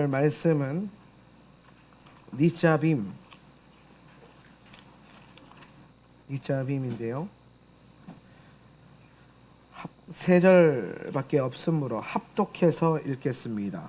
오늘 말씀은 니짜빔인데요. 세 절밖에 없으므로 합독해서 읽겠습니다.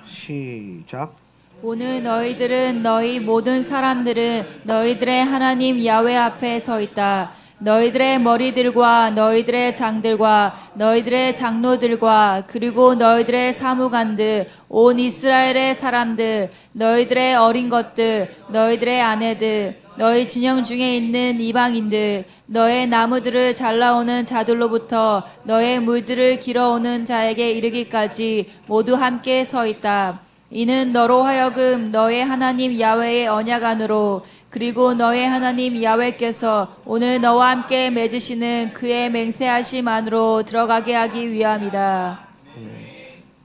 시작. 오늘 너희들은 너희 모든 사람들은 너희들의 하나님 야훼 앞에 서 있다. 너희들의 머리들과 너희들의 장들과 너희들의 장로들과 그리고 너희들의 사무관들 온 이스라엘의 사람들 너희들의 어린 것들 너희들의 아내들 너희 진영 중에 있는 이방인들 너의 나무들을 잘라오는 자들로부터 너의 물들을 길어오는 자에게 이르기까지 모두 함께 서 있다. 이는 너로 하여금 너의 하나님 야훼의 언약 안으로 그리고 너의 하나님 야훼께서 오늘 너와 함께 맺으시는 그의 맹세하심 안으로 들어가게 하기 위함이다.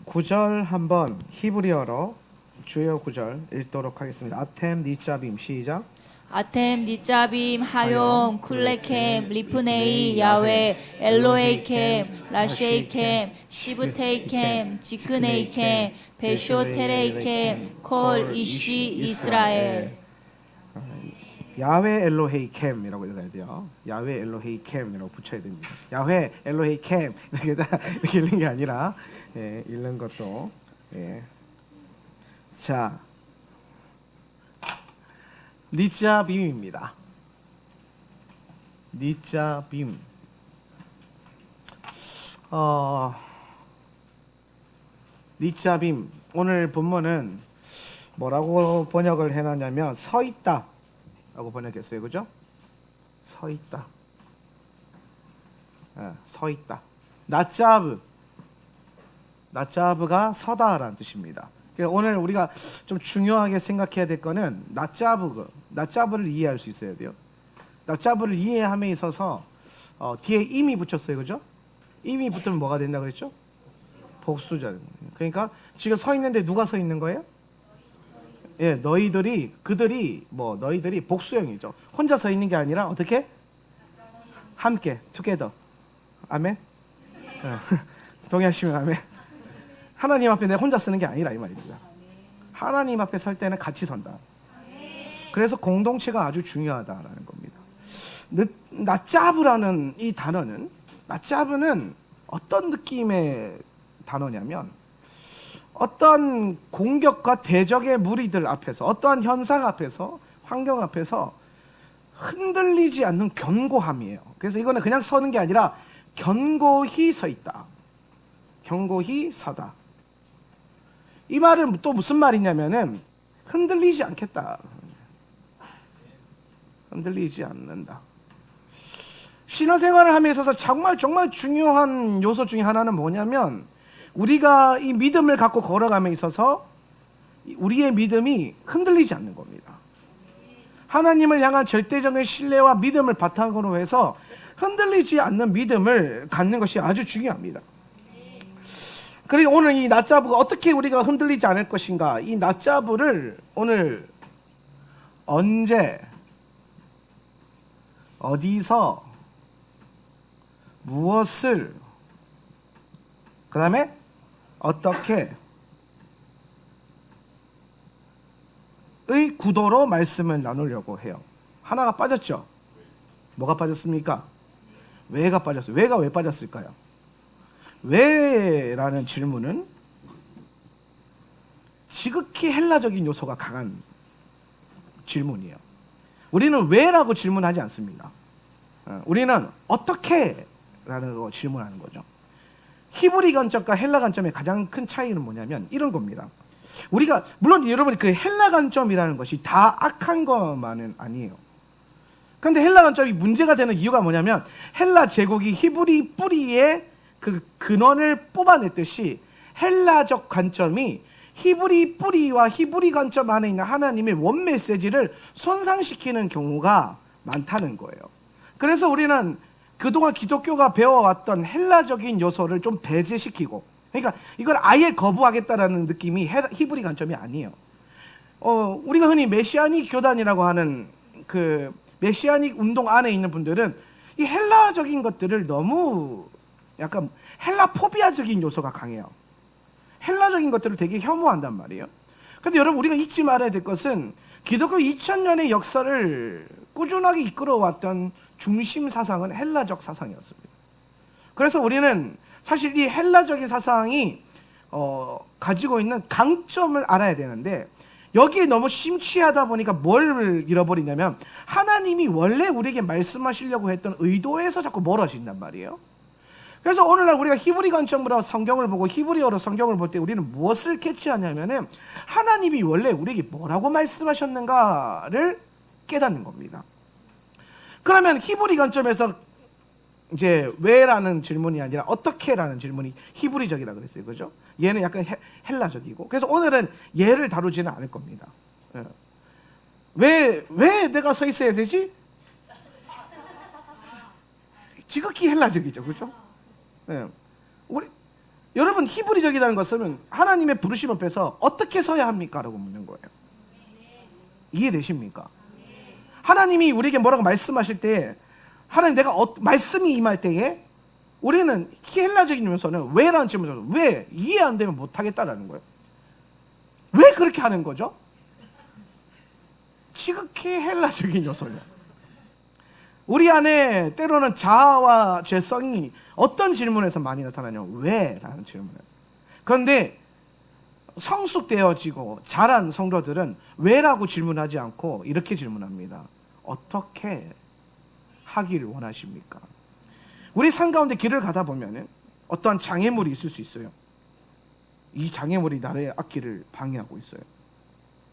9절 한번 히브리어로 주요 9절 읽도록 하겠습니다. 아템 니짜빔 시작. 아템 니짜빔 하용 쿨레켐 리프네이 야훼 엘로헤이켐 라쉐이켐 시브테이켐 지크네이켐 베쇼테레이켐 콜 이시 이스라엘. 야훼 엘로헤이 캠이라고 읽어야 돼요. 야훼 엘로헤이 캠이라고 붙여야 됩니다. 야훼 엘로헤이 캠 이렇게 읽는 게 아니라 읽는 것도 자 니짜빔입니다. 니짜빔. 니짜빔 오늘 본문은 뭐라고 번역을 해놨냐면 서 있다 라고 번역했어요. 그죠? 서 있다. 서 있다. 나짜브가 서다라는 뜻입니다. 그러니까 오늘 우리가 좀 중요하게 생각해야 될 거는 나짜브를 이해할 수 있어야 돼요. 나짜브를 이해함에 있어서 뒤에 임이 붙였어요. 그죠? 임이 붙으면 뭐가 된다 그랬죠? 복수절. 그러니까 지금 서 있는데 누가 서 있는 거예요? 너희들이 복수형이죠. 혼자 서 있는 게 아니라 어떻게? 함께, together. 아멘? 동의하시면 아멘. 하나님 앞에 내가 혼자 쓰는 게 아니라 이 말입니다. 하나님 앞에 설 때는 같이 선다. 그래서 공동체가 아주 중요하다라는 겁니다. 나짜브라는 이 단어는, 나짜브는 어떤 느낌의 단어냐면 어떤 공격과 대적의 무리들 앞에서 어떠한 현상 앞에서 환경 앞에서 흔들리지 않는 견고함이에요. 그래서 이거는 그냥 서는 게 아니라 견고히 서 있다. 견고히 서다. 이 말은 또 무슨 말이냐면은 흔들리지 않겠다. 흔들리지 않는다. 신앙생활을 함에 있어서 정말 중요한 요소 중에 하나는 뭐냐면 우리가 이 믿음을 갖고 걸어감에 있어서 우리의 믿음이 흔들리지 않는 겁니다. 하나님을 향한 절대적인 신뢰와 믿음을 바탕으로 해서 흔들리지 않는 믿음을 갖는 것이 아주 중요합니다. 그리고 오늘 이 나짜브가 어떻게 우리가 흔들리지 않을 것인가, 이 나짜브를 오늘 언제 어디서 무엇을 그 다음에 어떻게 의 구도로 말씀을 나누려고 해요. 하나가 빠졌죠? 뭐가 빠졌습니까? 왜가 빠졌어요. 왜가 왜 빠졌을까요? 왜라는 질문은 지극히 헬라적인 요소가 강한 질문이에요. 우리는 왜라고 질문하지 않습니다. 우리는 어떻게 라는 거 질문하는 거죠. 히브리 관점과 헬라 관점의 가장 큰 차이는 뭐냐면 이런 겁니다. 우리가 물론 여러분 그 헬라 관점이라는 것이 다 악한 것만은 아니에요. 그런데 헬라 관점이 문제가 되는 이유가 뭐냐면 헬라 제국이 히브리 뿌리의 그 근원을 뽑아냈듯이 헬라적 관점이 히브리 뿌리와 히브리 관점 안에 있는 하나님의 원 메시지를 손상시키는 경우가 많다는 거예요. 그래서 우리는 그동안 기독교가 배워왔던 헬라적인 요소를 좀 배제시키고, 그러니까 이걸 아예 거부하겠다라는 느낌이 히브리 관점이 아니에요. 우리가 흔히 메시아닉 교단이라고 하는 그 메시아닉 운동 안에 있는 분들은 이 헬라적인 것들을 너무 약간 헬라 포비아적인 요소가 강해요. 헬라적인 것들을 되게 혐오한단 말이에요. 근데 여러분, 우리가 잊지 말아야 될 것은 기독교 2000년의 역사를 꾸준하게 이끌어왔던 중심 사상은 헬라적 사상이었습니다. 그래서 우리는 사실 이 헬라적인 사상이 가지고 있는 강점을 알아야 되는데, 여기에 너무 심취하다 보니까 뭘 잃어버리냐면 하나님이 원래 우리에게 말씀하시려고 했던 의도에서 자꾸 멀어진단 말이에요. 그래서 오늘날 우리가 히브리 관점으로 성경을 보고 히브리어로 성경을 볼 때 우리는 무엇을 캐치하냐면은 하나님이 원래 우리에게 뭐라고 말씀하셨는가를 깨닫는 겁니다. 그러면 히브리 관점에서 이제 왜라는 질문이 아니라 어떻게라는 질문이 히브리적이라 그랬어요. 그죠? 얘는 약간 헬라적이고. 그래서 오늘은 얘를 다루지는 않을 겁니다. 왜 내가 서 있어야 되지? 지극히 헬라적이죠. 그죠? 여러분, 히브리적이라는 것은 하나님의 부르심 앞에서 어떻게 서야 합니까? 라고 묻는 거예요. 이해되십니까? 하나님이 우리에게 뭐라고 말씀하실 때, 하나님 내가 말씀이 임할 때에 우리는 헬라적인 요소는 왜라는 질문을 왜 이해 안 되면 못 하겠다라는 거예요. 왜 그렇게 하는 거죠? 지극히 헬라적인 요소예요. 우리 안에 때로는 자아와 죄성이 어떤 질문에서 많이 나타나냐면 왜라는 질문에서. 그런데 성숙되어지고 자란 성도들은 왜라고 질문하지 않고 이렇게 질문합니다. 어떻게 하기를 원하십니까? 우리 삶 가운데 길을 가다 보면은 어떠한 장애물이 있을 수 있어요. 이 장애물이 나의 앞길을 방해하고 있어요.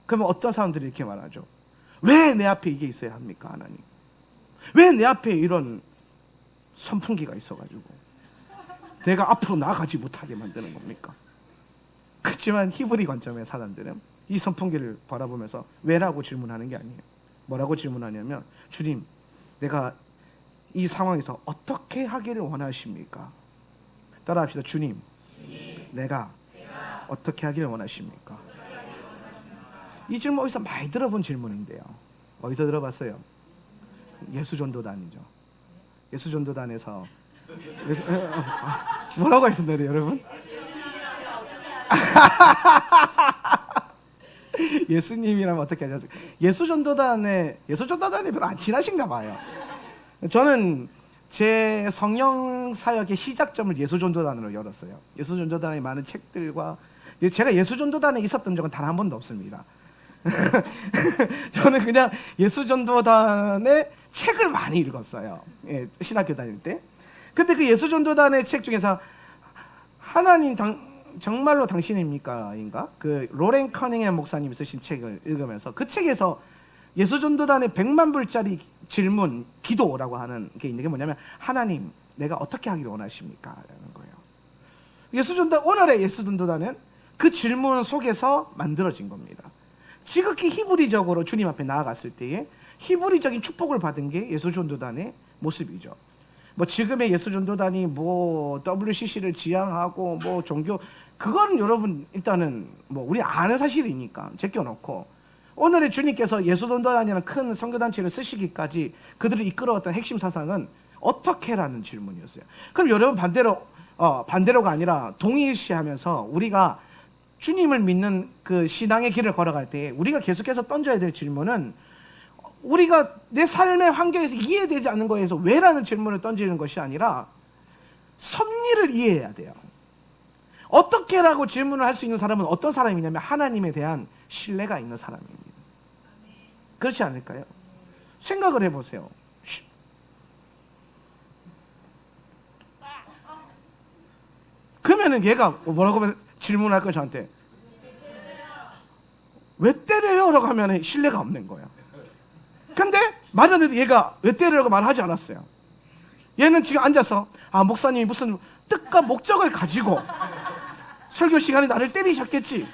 그러면 어떤 사람들이 이렇게 말하죠. 왜 내 앞에 이게 있어야 합니까, 하나님? 왜 내 앞에 이런 선풍기가 있어가지고 내가 앞으로 나아가지 못하게 만드는 겁니까? 그렇지만 히브리 관점의 사람들은 이 선풍기를 바라보면서 왜라고 질문하는 게 아니에요. 뭐라고 질문하냐면 주님, 내가 이 상황에서 어떻게 하기를 원하십니까? 따라합시다. 주님, 내가 어떻게 하기를 원하십니까? 이 질문 어디서 많이 들어본 질문인데요. 어디서 들어봤어요? 예수전도단이죠. 예수전도단에서 뭐라고 했었나요, 여러분? 예수님이라면 어떻게 하셨어요? 예수전도단에 별로 안 친하신가 봐요. 저는 제 성령 사역의 시작점을 예수전도단으로 열었어요. 예수전도단의 많은 책들과 제가 예수전도단에 있었던 적은 단 한 번도 없습니다. 저는 그냥 예수전도단의 책을 많이 읽었어요. 신학교 다닐 때. 근데 그 예수전도단의 책 중에서 하나님 정말로 당신입니까? 인가? 그 로렌 커닝햄 목사님이 쓰신 책을 읽으면서 그 책에서 예수전도단의 100만 불짜리 질문, 기도라고 하는 게 있는 게 뭐냐면 하나님, 내가 어떻게 하기를 원하십니까? 라는 거예요. 오늘의 예수전도단은 그 질문 속에서 만들어진 겁니다. 지극히 히브리적으로 주님 앞에 나아갔을 때에 히브리적인 축복을 받은 게 예수전도단의 모습이죠. 뭐 지금의 예수전도단이 뭐 WCC를 지향하고 뭐 종교, 그거는 여러분 일단은 뭐 우리 아는 사실이니까 제껴놓고, 오늘의 주님께서 예수전도단이라는 큰 선교단체를 쓰시기까지 그들을 이끌어왔던 핵심 사상은 어떻게라는 질문이었어요. 그럼 여러분 반대로가 아니라 동일시하면서 우리가 주님을 믿는 그 신앙의 길을 걸어갈 때 우리가 계속해서 던져야 될 질문은, 우리가 내 삶의 환경에서 이해되지 않는 거에서 왜라는 질문을 던지는 것이 아니라 섭리를 이해해야 돼요. 어떻게라고 질문을 할 수 있는 사람은 어떤 사람이냐면 하나님에 대한 신뢰가 있는 사람입니다. 그렇지 않을까요? 생각을 해보세요. 그러면은 얘가 뭐라고 질문할 거야, 저한테? 왜 때려요? 라고 하면 신뢰가 없는 거야. 근데 말하는데 얘가 왜 때리려고 말하지 않았어요. 얘는 지금 앉아서 목사님이 무슨 뜻과 목적을 가지고 설교 시간에 나를 때리셨겠지.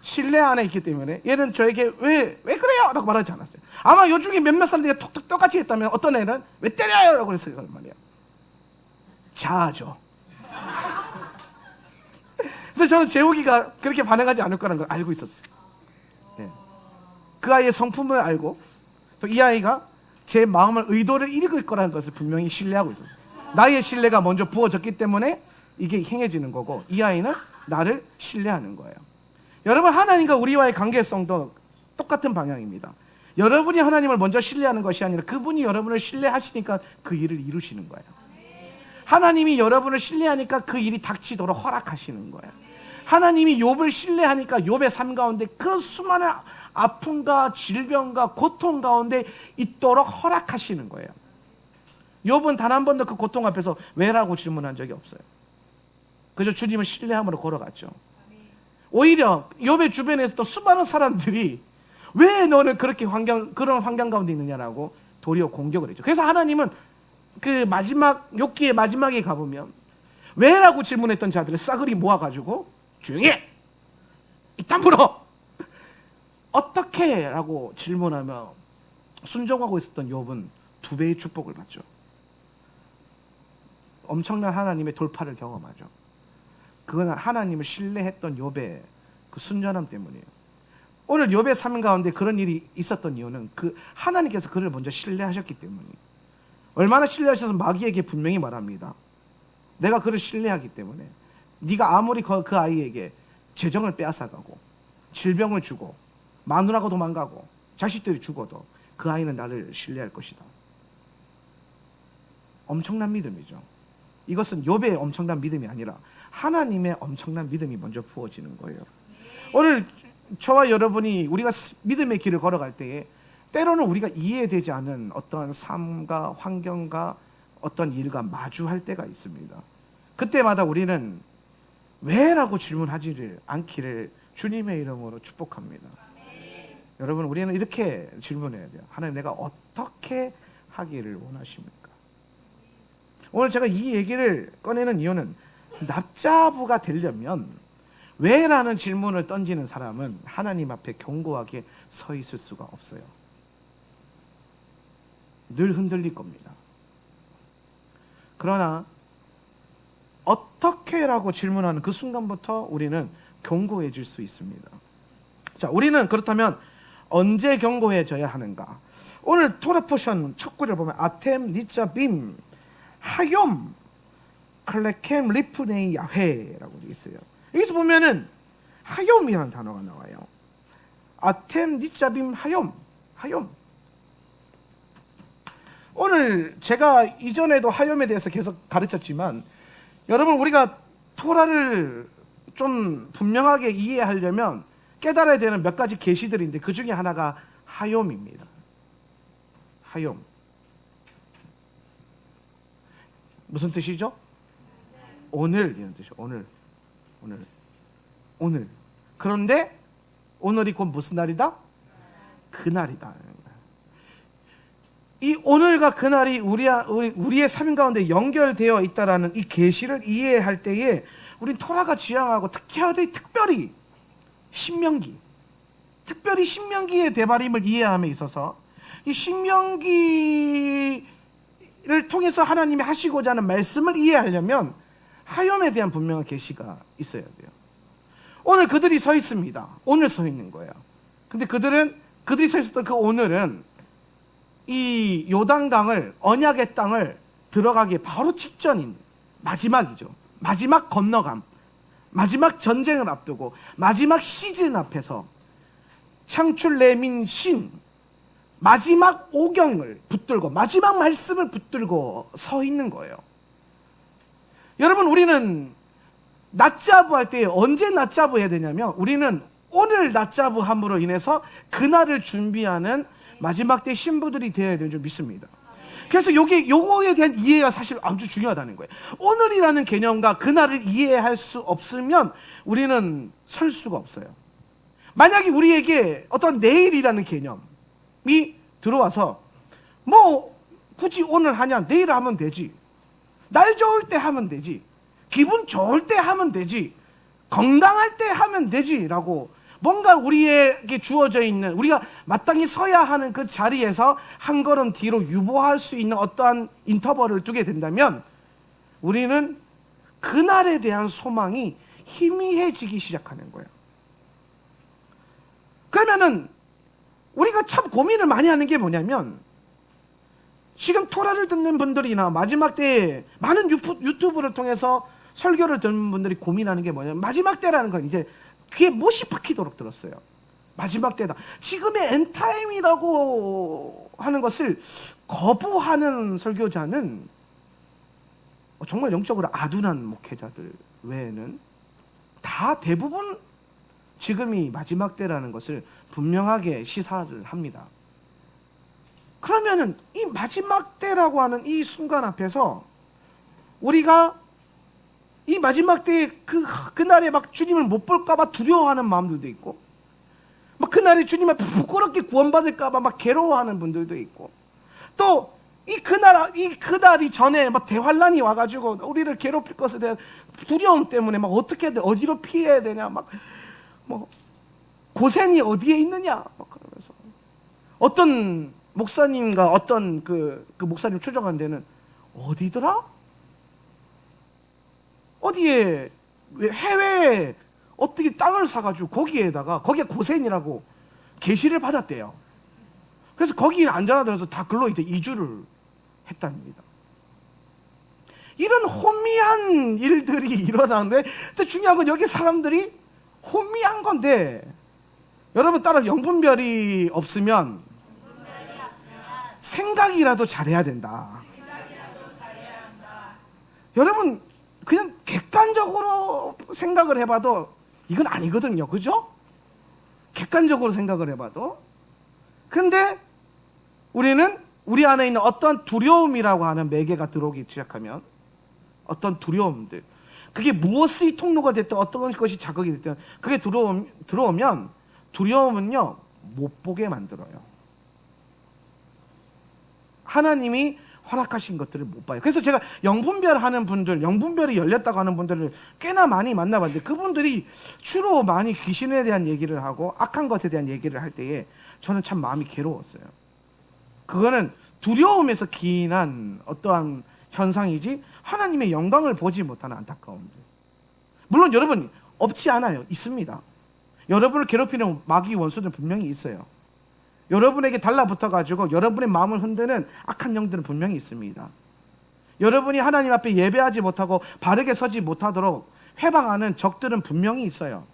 신뢰 안에 있기 때문에 얘는 저에게 왜 그래요? 라고 말하지 않았어요. 아마 요 중에 몇몇 사람들이 톡톡 똑같이 했다면 어떤 애는 왜 때려요? 라고 그랬어요. 말이에요. 자아죠. 근데 저는 재욱이가 그렇게 반응하지 않을 거라는 걸 알고 있었어요. 네. 그 아이의 성품을 알고 또 이 아이가 제 마음을, 의도를 읽을 거라는 것을 분명히 신뢰하고 있었어요. 나의 신뢰가 먼저 부어졌기 때문에 이게 행해지는 거고, 이 아이는 나를 신뢰하는 거예요. 여러분, 하나님과 우리와의 관계성도 똑같은 방향입니다. 여러분이 하나님을 먼저 신뢰하는 것이 아니라 그분이 여러분을 신뢰하시니까 그 일을 이루시는 거예요. 하나님이 여러분을 신뢰하니까 그 일이 닥치도록 허락하시는 거예요. 하나님이 욥을 신뢰하니까 욥의 삶 가운데 그런 수많은 아픔과 질병과 고통 가운데 있도록 허락하시는 거예요. 욥은 단 한 번도 그 고통 앞에서 왜라고 질문한 적이 없어요. 그저 주님을 신뢰함으로 걸어갔죠. 오히려 욥의 주변에서 또 수많은 사람들이 왜 너는 그렇게 그런 환경 가운데 있느냐라고 도리어 공격을 했죠. 그래서 하나님은 그 마지막 욥기의 마지막에 가보면 왜라고 질문했던 자들을 싸그리 모아가지고 조용히 해! 이딴 물어! 어떻게? 라고 질문하며 순종하고 있었던 욥은 2배의 축복을 받죠. 엄청난 하나님의 돌파를 경험하죠. 그건 하나님을 신뢰했던 욥의 그 순전함 때문이에요. 오늘 욥의 삶 가운데 그런 일이 있었던 이유는 그 하나님께서 그를 먼저 신뢰하셨기 때문이에요. 얼마나 신뢰하셔서 마귀에게 분명히 말합니다. 내가 그를 신뢰하기 때문에 네가 아무리 그 아이에게 재정을 빼앗아가고 질병을 주고 마누라가 도망가고 자식들이 죽어도 그 아이는 나를 신뢰할 것이다. 엄청난 믿음이죠. 이것은 욥의 엄청난 믿음이 아니라 하나님의 엄청난 믿음이 먼저 부어지는 거예요. 오늘 저와 여러분이 우리가 믿음의 길을 걸어갈 때에 때로는 우리가 이해되지 않은 어떠한 삶과 환경과 어떤 일과 마주할 때가 있습니다. 그때마다 우리는 왜라고 질문하지를 않기를 주님의 이름으로 축복합니다. 여러분, 우리는 이렇게 질문해야 돼요. 하나님, 내가 어떻게 하기를 원하십니까? 오늘 제가 이 얘기를 꺼내는 이유는 납자부가 되려면 왜라는 질문을 던지는 사람은 하나님 앞에 견고하게 서 있을 수가 없어요. 늘 흔들릴 겁니다. 그러나 어떻게라고 질문하는 그 순간부터 우리는 견고해질 수 있습니다. 자, 우리는 그렇다면 언제 견고해져야 하는가? 오늘 토라 포션 첫 구절 보면 아템, 니자, 빔, 하욤, 클레켐, 리프네이, 야훼라고 되어 있어요. 여기서 보면은 하욤이라는 단어가 나와요. 아템, 니자, 빔, 하욤, 하욤. 오늘 제가 이전에도 하욤에 대해서 계속 가르쳤지만 여러분, 우리가 토라를 좀 분명하게 이해하려면 깨달아야 되는 몇 가지 계시들인데 그 중에 하나가 하욤입니다. 하욤. 무슨 뜻이죠? 오늘 이런 뜻이죠. 오늘. 그런데 오늘이 곧 무슨 날이다? 그날이다. 이 오늘과 그날이 우리의 삶 가운데 연결되어 있다라는 이 계시를 이해할 때에 우린 토라가 지향하고 특별히 신명기의 대발임을 이해함에 있어서 이 신명기를 통해서 하나님이 하시고자 하는 말씀을 이해하려면 하욤에 대한 분명한 계시가 있어야 돼요. 오늘 그들이 서 있습니다. 오늘 서 있는 거예요. 근데 그들이 서 있었던 그 오늘은 이 요단강을, 언약의 땅을 들어가기 바로 직전인 마지막이죠. 마지막 건너감, 마지막 전쟁을 앞두고 마지막 시즌 앞에서 창출 내민 신 마지막 오경을 붙들고 마지막 말씀을 붙들고 서 있는 거예요. 여러분, 우리는 낮자부 할 때 언제 낮자부 해야 되냐면 우리는 오늘 낮자부 함으로 인해서 그날을 준비하는 마지막 때 신부들이 되어야 되는 줄 믿습니다. 그래서 요거에 대한 이해가 사실 아주 중요하다는 거예요. 오늘이라는 개념과 그날을 이해할 수 없으면 우리는 설 수가 없어요. 만약에 우리에게 어떤 내일이라는 개념이 들어와서 뭐 굳이 오늘 하냐, 내일 하면 되지, 날 좋을 때 하면 되지, 기분 좋을 때 하면 되지, 건강할 때 하면 되지라고 뭔가 우리에게 주어져 있는, 우리가 마땅히 서야 하는 그 자리에서 한 걸음 뒤로 유보할 수 있는 어떠한 인터벌을 두게 된다면 우리는 그날에 대한 소망이 희미해지기 시작하는 거예요. 그러면은 우리가 참 고민을 많이 하는 게 뭐냐면 지금 토라를 듣는 분들이나 마지막 때에 많은 유튜브를 통해서 설교를 듣는 분들이 고민하는 게 뭐냐면 마지막 때라는 건 이제 귀에 못이 박히도록 들었어요. 마지막 때다. 지금의 엔타임이라고 하는 것을 거부하는 설교자는 정말 영적으로 아둔한 목회자들 외에는 다 대부분 지금이 마지막 때라는 것을 분명하게 시사를 합니다. 그러면은 이 마지막 때라고 하는 이 순간 앞에서 우리가 이 마지막 때에 그날에 막 주님을 못 볼까봐 두려워하는 마음들도 있고, 막 그날에 주님을 부끄럽게 구원받을까봐 막 괴로워하는 분들도 있고, 또 이 그날이 전에 막 대환란이 와가지고 우리를 괴롭힐 것에 대한 두려움 때문에 막 어떻게든 어디로 피해야 되냐, 막 뭐 고센이 어디에 있느냐, 막 그러면서 어떤 목사님과 어떤 그 목사님 추정한 데는 어디더라? 어디에 해외에 어떻게 땅을 사가지고 거기에다가 거기에 고센이라고 계시를 받았대요. 그래서 거기에 앉아나들어서 다 글로 이제 이주를 했답니다. 이런 혼미한 일들이 일어나는데, 또 중요한 건 여기 사람들이 혼미한 건데, 여러분 따라 영분별이 없으면 생각이라도 잘해야 된다. 여러분 그냥 객관적으로 생각을 해봐도 이건 아니거든요. 그죠? 객관적으로 생각을 해봐도. 근데 우리는 우리 안에 있는 어떤 두려움이라고 하는 매개가 들어오기 시작하면, 어떤 두려움들, 그게 무엇의 통로가 됐든 어떤 것이 자극이 됐든 그게 들어오면 두려움은요 못 보게 만들어요. 하나님이 허락하신 것들을 못 봐요. 그래서 제가 영분별 하는 분들, 영분별이 열렸다고 하는 분들을 꽤나 많이 만나봤는데, 그분들이 주로 많이 귀신에 대한 얘기를 하고 악한 것에 대한 얘기를 할 때에 저는 참 마음이 괴로웠어요. 그거는 두려움에서 기인한 어떠한 현상이지 하나님의 영광을 보지 못하는 안타까움들. 물론 여러분 없지 않아요. 있습니다. 여러분을 괴롭히는 마귀 원수들은 분명히 있어요. 여러분에게 달라붙어가지고 여러분의 마음을 흔드는 악한 영들은 분명히 있습니다. 여러분이 하나님 앞에 예배하지 못하고 바르게 서지 못하도록 회방하는 적들은 분명히 있어요.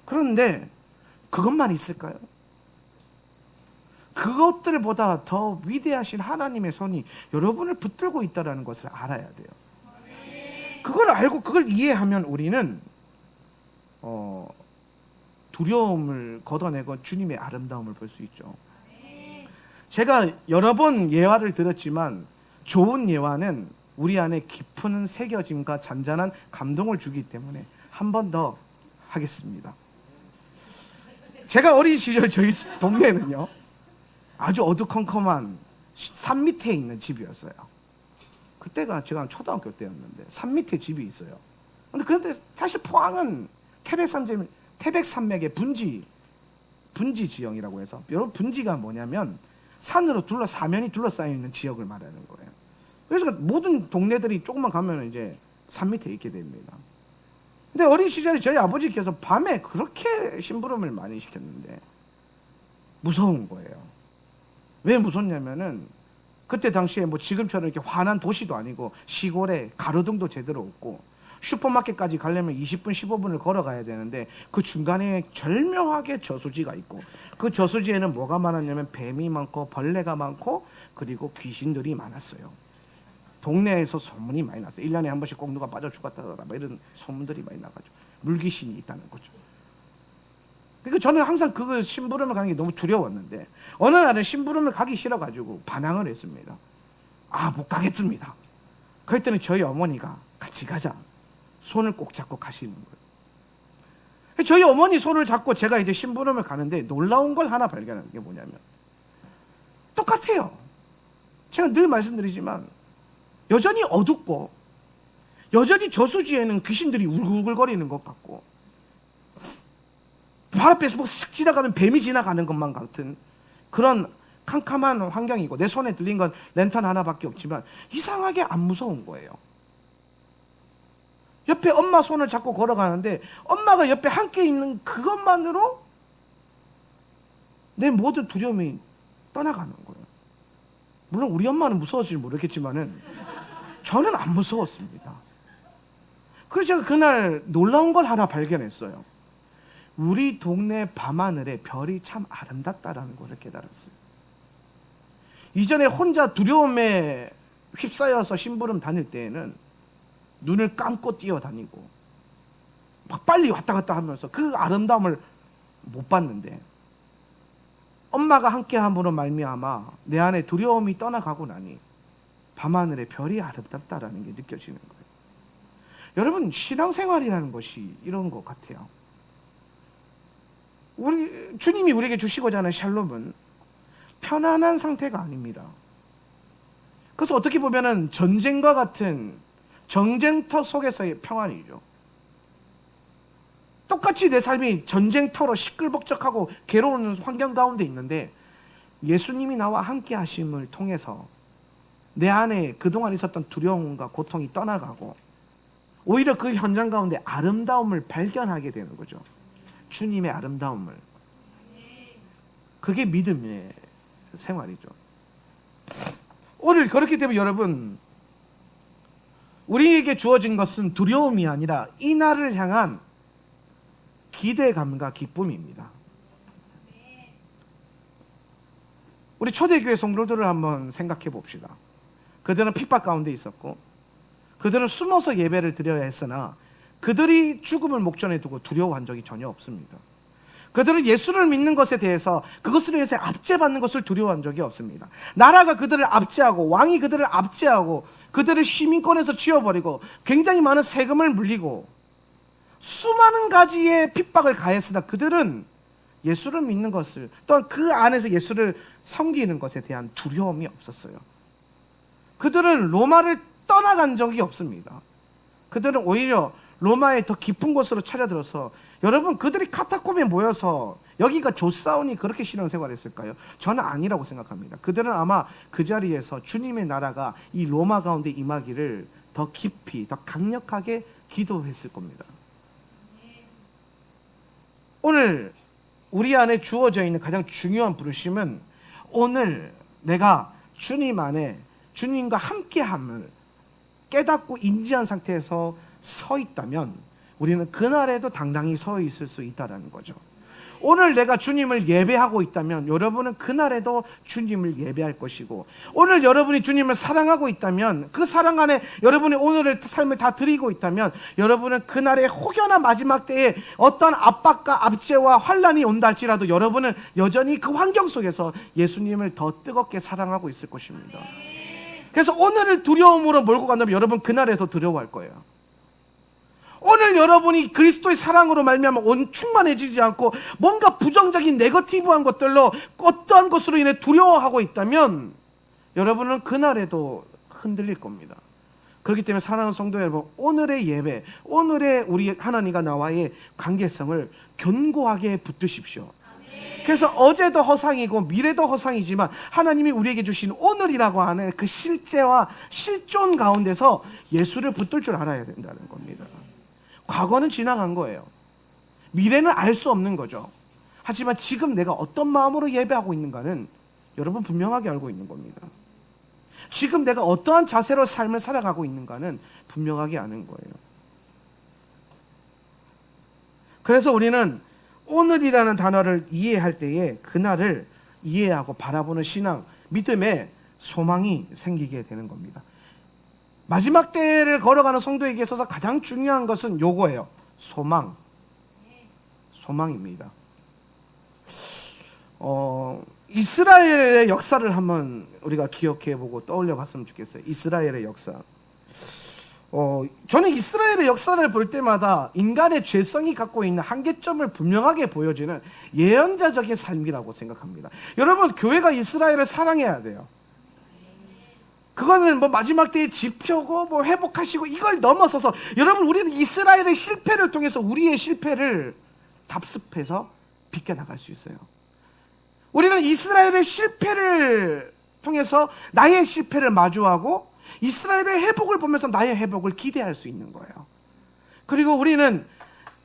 그런데 그것만 있을까요? 그것들보다 더 위대하신 하나님의 손이 여러분을 붙들고 있다는 것을 알아야 돼요. 그걸 알고 그걸 이해하면 우리는 두려움을 걷어내고 주님의 아름다움을 볼 수 있죠. 제가 여러 번 예화를 들었지만 좋은 예화는 우리 안에 깊은 새겨짐과 잔잔한 감동을 주기 때문에 한 번 더 하겠습니다. 제가 어린 시절 저희 동네는요 아주 어두컴컴한 산 밑에 있는 집이었어요. 그때가 제가 초등학교 때였는데 산 밑에 집이 있어요. 그런데 사실 포항은 태백산맥의 분지 지형이라고 해서, 여러분 분지가 뭐냐면 산으로 사면이 둘러싸여 있는 지역을 말하는 거예요. 그래서 모든 동네들이 조금만 가면 이제 산 밑에 있게 됩니다. 근데 어린 시절에 저희 아버지께서 밤에 그렇게 심부름을 많이 시켰는데 무서운 거예요. 왜 무섭냐면은 그때 당시에 뭐 지금처럼 이렇게 환한 도시도 아니고 시골에 가로등도 제대로 없고 슈퍼마켓까지 가려면 20분 15분을 걸어가야 되는데 그 중간에 절묘하게 저수지가 있고, 그 저수지에는 뭐가 많았냐면 뱀이 많고 벌레가 많고 그리고 귀신들이 많았어요. 동네에서 소문이 많이 났어요. 1년에 한 번씩 꼭 누가 빠져 죽었다더라 뭐 이런 소문들이 많이 나가지고 물귀신이 있다는 거죠. 그러니까 저는 항상 그 심부름을 가는 게 너무 두려웠는데 어느 날은 심부름을 가기 싫어가지고 반항을 했습니다. 못 가겠습니다. 그랬더니 저희 어머니가 같이 가자. 손을 꼭 잡고 가시는 거예요. 저희 어머니 손을 잡고 제가 이제 심부름을 가는데 놀라운 걸 하나 발견하는 게 뭐냐면 똑같아요. 제가 늘 말씀드리지만 여전히 어둡고 여전히 저수지에는 귀신들이 울글거리는 것 같고 발 앞에서 뭐 쓱 지나가면 뱀이 지나가는 것만 같은 그런 캄캄한 환경이고, 내 손에 들린 건 랜턴 하나밖에 없지만 이상하게 안 무서운 거예요. 옆에 엄마 손을 잡고 걸어가는데 엄마가 옆에 함께 있는 그것만으로 내 모든 두려움이 떠나가는 거예요. 물론 우리 엄마는 무서웠을지 모르겠지만은 저는 안 무서웠습니다. 그래서 제가 그날 놀라운 걸 하나 발견했어요. 우리 동네 밤하늘에 별이 참 아름답다라는 것을 깨달았어요. 이전에 혼자 두려움에 휩싸여서 심부름 다닐 때에는 눈을 감고 뛰어다니고 막 빨리 왔다 갔다 하면서 그 아름다움을 못 봤는데, 엄마가 함께함으로 말미암아 내 안에 두려움이 떠나가고 나니 밤하늘에 별이 아름답다라는 게 느껴지는 거예요. 여러분, 신앙생활이라는 것이 이런 것 같아요. 주님이 우리에게 주시고자 하는 샬롬은 편안한 상태가 아닙니다. 그래서 어떻게 보면은 전쟁과 같은 전쟁터 속에서의 평안이죠. 똑같이 내 삶이 전쟁터로 시끌벅적하고 괴로운 환경 가운데 있는데, 예수님이 나와 함께 하심을 통해서 내 안에 그동안 있었던 두려움과 고통이 떠나가고 오히려 그 현장 가운데 아름다움을 발견하게 되는 거죠. 주님의 아름다움을. 그게 믿음의 생활이죠. 오늘 그렇기 때문에 여러분, 우리에게 주어진 것은 두려움이 아니라 이 날을 향한 기대감과 기쁨입니다. 우리 초대교회 성도들을 한번 생각해 봅시다. 그들은 핍박 가운데 있었고, 그들은 숨어서 예배를 드려야 했으나 그들이 죽음을 목전에 두고 두려워한 적이 전혀 없습니다. 그들은 예수를 믿는 것에 대해서 그것으로 해서 압제받는 것을 두려워한 적이 없습니다. 나라가 그들을 압제하고 왕이 그들을 압제하고 그들을 시민권에서 쥐어버리고 굉장히 많은 세금을 물리고 수많은 가지의 핍박을 가했으나 그들은 예수를 믿는 것을, 또한 그 안에서 예수를 섬기는 것에 대한 두려움이 없었어요. 그들은 로마를 떠나간 적이 없습니다. 그들은 오히려 로마의 더 깊은 곳으로 차려들어서, 여러분, 그들이 카타콤에 모여서 여기가 조사원이 그렇게 신앙생활을 했을까요? 저는 아니라고 생각합니다. 그들은 아마 그 자리에서 주님의 나라가 이 로마 가운데 임하기를 더 깊이, 더 강력하게 기도했을 겁니다. 오늘 우리 안에 주어져 있는 가장 중요한 부르심은, 오늘 내가 주님 안에 주님과 함께함을 깨닫고 인지한 상태에서 서 있다면 우리는 그날에도 당당히 서 있을 수 있다는 거죠. 오늘 내가 주님을 예배하고 있다면 여러분은 그날에도 주님을 예배할 것이고, 오늘 여러분이 주님을 사랑하고 있다면 그 사랑 안에 여러분이 오늘의 삶을 다 드리고 있다면 여러분은 그날의 혹여나 마지막 때에 어떤 압박과 압제와 환란이 온다 할지라도 여러분은 여전히 그 환경 속에서 예수님을 더 뜨겁게 사랑하고 있을 것입니다. 그래서 오늘을 두려움으로 몰고 간다면 여러분 그날에도 두려워할 거예요. 오늘 여러분이 그리스도의 사랑으로 말미암아 충만해지지 않고 뭔가 부정적인 네거티브한 것들로 어떠한 것으로 인해 두려워하고 있다면 여러분은 그날에도 흔들릴 겁니다. 그렇기 때문에 사랑하는 성도 여러분, 오늘의 예배, 오늘의 우리 하나님과 나와의 관계성을 견고하게 붙드십시오. 그래서 어제도 허상이고 미래도 허상이지만 하나님이 우리에게 주신 오늘이라고 하는 그 실제와 실존 가운데서 예수를 붙들 줄 알아야 된다는 겁니다. 과거는 지나간 거예요. 미래는 알 수 없는 거죠. 하지만 지금 내가 어떤 마음으로 예배하고 있는가는 여러분 분명하게 알고 있는 겁니다. 지금 내가 어떠한 자세로 삶을 살아가고 있는가는 분명하게 아는 거예요. 그래서 우리는 오늘이라는 단어를 이해할 때에 그날을 이해하고 바라보는 신앙, 믿음의 소망이 생기게 되는 겁니다. 마지막 때를 걸어가는 성도에게 있어서 가장 중요한 것은 요거예요. 소망입니다. 이스라엘의 역사를 한번 우리가 기억해보고 떠올려 봤으면 좋겠어요. 이스라엘의 역사. 저는 이스라엘의 역사를 볼 때마다 인간의 죄성이 갖고 있는 한계점을 분명하게 보여주는 예언자적인 삶이라고 생각합니다. 여러분, 교회가 이스라엘을 사랑해야 돼요. 그거는 뭐 마지막 때의 지표고 뭐 회복하시고 이걸 넘어서서 여러분, 우리는 이스라엘의 실패를 통해서 우리의 실패를 답습해서 비껴나갈 수 있어요. 우리는 이스라엘의 실패를 통해서 나의 실패를 마주하고 이스라엘의 회복을 보면서 나의 회복을 기대할 수 있는 거예요. 그리고 우리는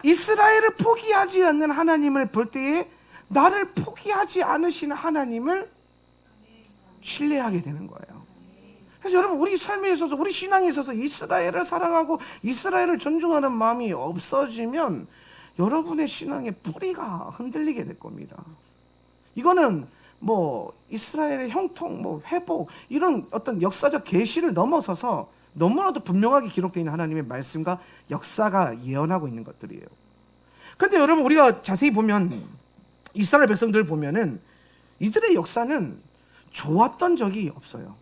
이스라엘을 포기하지 않는 하나님을 볼 때에 나를 포기하지 않으시는 하나님을 신뢰하게 되는 거예요. 그래서 여러분, 우리 삶에 있어서, 우리 신앙에 있어서 이스라엘을 사랑하고 이스라엘을 존중하는 마음이 없어지면 여러분의 신앙의 뿌리가 흔들리게 될 겁니다. 이거는 뭐 이스라엘의 형통, 뭐 회복, 이런 어떤 역사적 계시를 넘어서서 너무나도 분명하게 기록되어 있는 하나님의 말씀과 역사가 예언하고 있는 것들이에요. 근데 여러분, 우리가 자세히 보면 이스라엘 백성들을 보면은 이들의 역사는 좋았던 적이 없어요.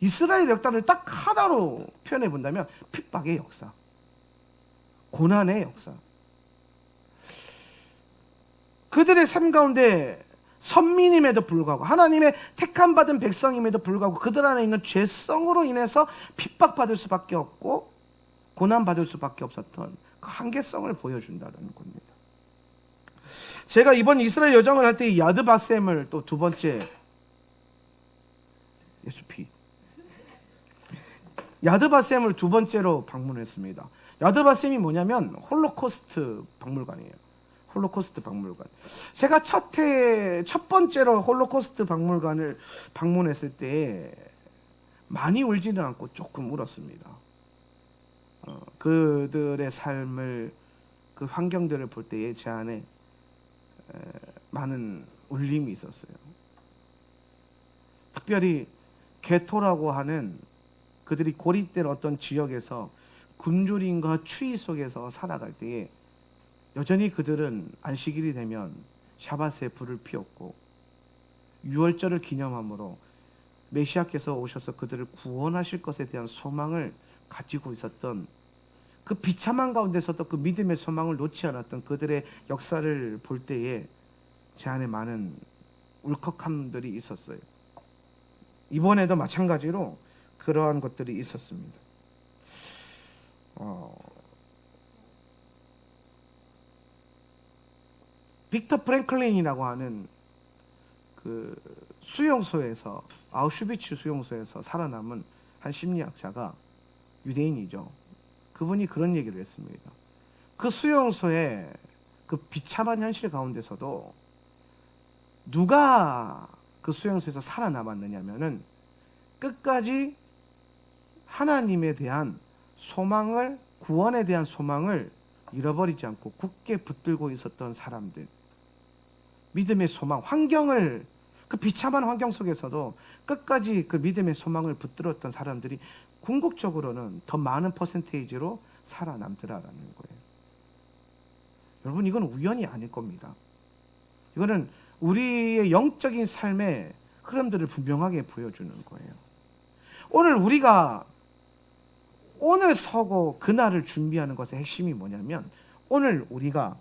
이스라엘 역사를 딱 하나로 표현해 본다면 핍박의 역사, 고난의 역사. 그들의 삶 가운데 선민임에도 불구하고, 하나님의 택함 받은 백성임에도 불구하고 그들 안에 있는 죄성으로 인해서 핍박받을 수밖에 없고 고난받을 수밖에 없었던 그 한계성을 보여준다는 겁니다. 제가 이번 이스라엘 여정을 할 때 야드바셈을 또 두 번째, 예수피, 야드바셈을 두 번째로 방문했습니다. 야드바셈이 뭐냐면 홀로코스트 박물관이에요. 홀로코스트 박물관. 제가 첫 번째로 홀로코스트 박물관을 방문했을 때 많이 울지는 않고 조금 울었습니다. 그들의 삶을, 그 환경들을 볼 때에 제 안에 많은 울림이 있었어요. 특별히 게토라고 하는, 그들이 고립된 어떤 지역에서 굶주림과 추위 속에서 살아갈 때에 여전히 그들은 안식일이 되면 샤밧에 불을 피웠고 유월절을 기념함으로 메시아께서 오셔서 그들을 구원하실 것에 대한 소망을 가지고 있었던, 그 비참한 가운데서도 그 믿음의 소망을 놓지 않았던 그들의 역사를 볼 때에 제 안에 많은 울컥함들이 있었어요. 이번에도 마찬가지로 그러한 것들이 있었습니다. 빅터 프랭클린이라고 하는 그 수용소에서, 아우슈비츠 수용소에서 살아남은 한 심리학자가, 유대인이죠. 그분이 그런 얘기를 했습니다. 그 수용소의 그 비참한 현실 가운데서도 누가 그 수용소에서 살아남았느냐면은 끝까지 하나님에 대한 소망을, 구원에 대한 소망을 잃어버리지 않고 굳게 붙들고 있었던 사람들, 믿음의 소망, 환경을, 그 비참한 환경 속에서도 끝까지 그 믿음의 소망을 붙들었던 사람들이 궁극적으로는 더 많은 퍼센테이지로 살아남더라라는 거예요. 여러분, 이건 우연이 아닐 겁니다. 이거는 우리의 영적인 삶의 흐름들을 분명하게 보여주는 거예요. 오늘 우리가 오늘 서고 그날을 준비하는 것의 핵심이 뭐냐면, 오늘 우리가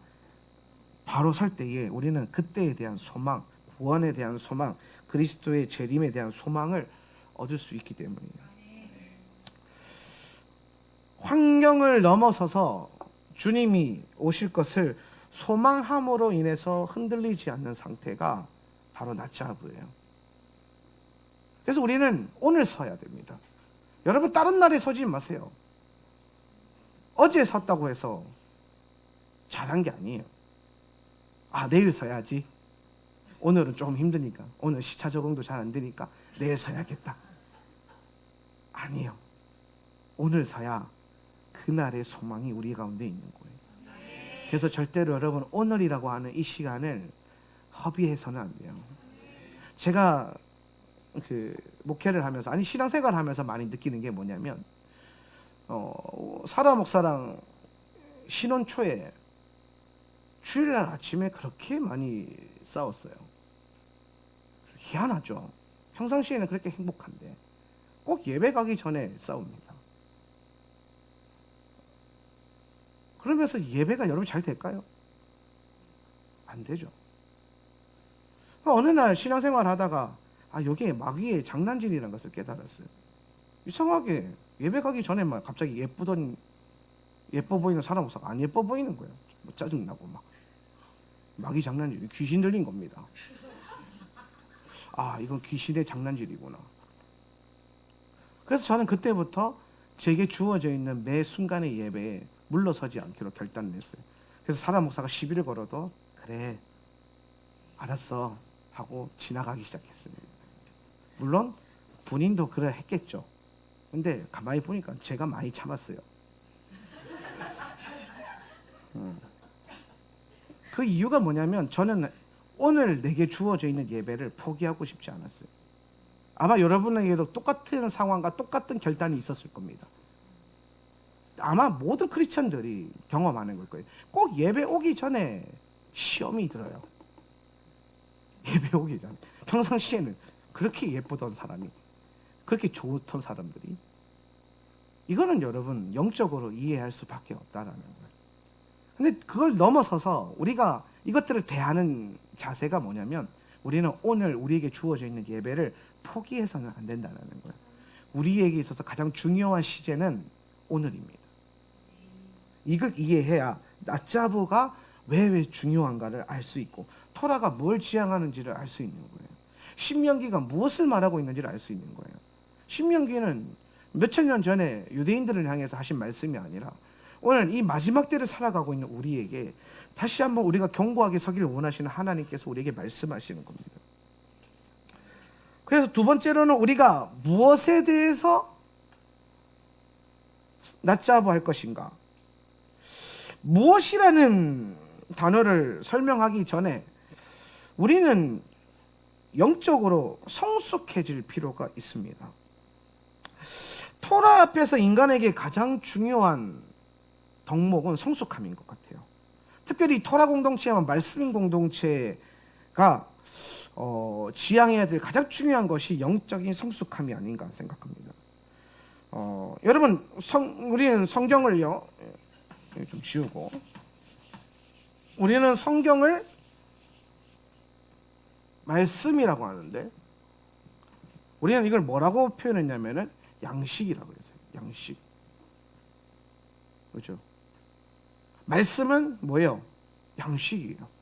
바로 설 때에 우리는 그때에 대한 소망, 구원에 대한 소망, 그리스도의 재림에 대한 소망을 얻을 수 있기 때문이에요. 환경을 넘어서서 주님이 오실 것을 소망함으로 인해서 흔들리지 않는 상태가 바로 낫자브예요. 그래서 우리는 오늘 서야 됩니다. 여러분, 다른 날에 서지 마세요. 어제 섰다고 해서 잘한 게 아니에요. 아, 내일 서야지. 오늘은 조금 힘드니까, 오늘 시차 적응도 잘 안 되니까 내일 서야겠다. 아니에요. 오늘 서야 그날의 소망이 우리 가운데 있는 거예요. 그래서 절대로 여러분, 오늘이라고 하는 이 시간을 허비해서는 안 돼요. 제가 그 목회를 하면서, 아니 신앙생활을 하면서 많이 느끼는 게 뭐냐면, 사라 목사랑 신혼 초에 주일날 아침에 그렇게 많이 싸웠어요. 희한하죠. 평상시에는 그렇게 행복한데 꼭 예배 가기 전에 싸웁니다. 그러면서 예배가 여러분 잘 될까요? 안 되죠. 어느 날 신앙생활 하다가 여기에 마귀의 장난질이라는 것을 깨달았어요. 이상하게 예배 가기 전에만 갑자기 예뻐 보이는 사람 목사가 안 예뻐 보이는 거예요. 뭐 짜증나고 막 마귀 장난질, 귀신 들린 겁니다. 이건 귀신의 장난질이구나. 그래서 저는 그때부터 제게 주어져 있는 매 순간의 예배에 물러서지 않기로 결단을 했어요. 그래서 사람 목사가 시비를 걸어도 그래 알았어 하고 지나가기 시작했습니다. 물론 본인도 그래 했겠죠. 근데 가만히 보니까 제가 많이 참았어요. 그 이유가 뭐냐면 저는 오늘 내게 주어져 있는 예배를 포기하고 싶지 않았어요. 아마 여러분에게도 똑같은 상황과 똑같은 결단이 있었을 겁니다. 아마 모든 크리스천들이 경험하는 걸 거예요. 꼭 예배 오기 전에 시험이 들어요. 예배 오기 전에. 평상시에는 그렇게 예쁘던 사람이, 그렇게 좋던 사람들이, 이거는 여러분 영적으로 이해할 수밖에 없다라는 거예요. 근데 그걸 넘어서서 우리가 이것들을 대하는 자세가 뭐냐면, 우리는 오늘 우리에게 주어져 있는 예배를 포기해서는 안 된다는 거예요. 우리에게 있어서 가장 중요한 시제는 오늘입니다. 이걸 이해해야 낮자부가 왜 중요한가를 알 수 있고, 토라가 뭘 지향하는지를 알 수 있는 거예요. 신명기가 무엇을 말하고 있는지를 알 수 있는 거예요. 신명기는 몇천 년 전에 유대인들을 향해서 하신 말씀이 아니라 오늘 이 마지막 때를 살아가고 있는 우리에게 다시 한번 우리가 견고하게 서기를 원하시는 하나님께서 우리에게 말씀하시는 겁니다. 그래서 두 번째로는 우리가 무엇에 대해서 낮자부할 것인가, 무엇이라는 단어를 설명하기 전에 우리는 영적으로 성숙해질 필요가 있습니다. 토라 앞에서 인간에게 가장 중요한 덕목은 성숙함인 것 같아요. 특별히 토라 공동체와 말씀 공동체가 지향해야 될 가장 중요한 것이 영적인 성숙함이 아닌가 생각합니다. 여러분, 우리는 성경을요, 좀 지우고, 우리는 성경을 말씀이라고 하는데, 우리는 이걸 뭐라고 표현했냐면은 양식이라고 했어요. 양식. 그렇죠? 말씀은 뭐예요? 양식이에요.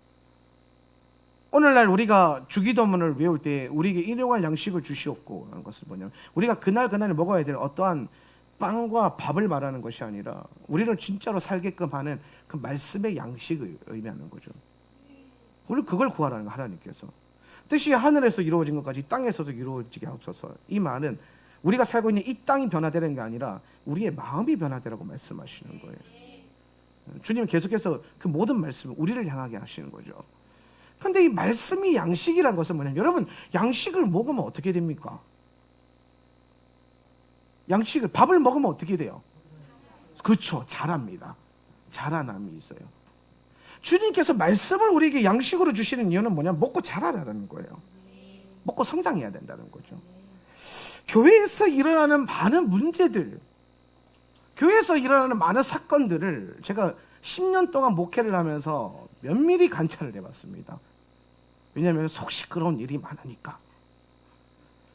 오늘날 우리가 주기도문을 외울 때 우리에게 일용할 양식을 주시옵고 하는 것을 뭐냐면, 우리가 그날 먹어야 될 어떠한 빵과 밥을 말하는 것이 아니라 우리를 진짜로 살게끔 하는 그 말씀의 양식을 의미하는 거죠. 우리 그걸 구하라는 거, 하나님께서. 뜻이 하늘에서 이루어진 것까지 땅에서도 이루어지게 하옵소서. 이 말은 우리가 살고 있는 이 땅이 변화되는 게 아니라 우리의 마음이 변화되라고 말씀하시는 거예요. 주님은 계속해서 그 모든 말씀을 우리를 향하게 하시는 거죠. 근데 이 말씀이 양식이라는 것은 뭐냐면, 여러분, 양식을 먹으면 어떻게 됩니까? 양식을, 밥을 먹으면 어떻게 돼요? 그렇죠, 자랍니다. 자라남이 있어요. 주님께서 말씀을 우리에게 양식으로 주시는 이유는 뭐냐면 먹고 자라라는 거예요. 먹고 성장해야 된다는 거죠. 교회에서 일어나는 많은 문제들, 교회에서 일어나는 많은 사건들을 제가 10년 동안 목회를 하면서 면밀히 관찰을 해봤습니다. 왜냐하면 속 시끄러운 일이 많으니까.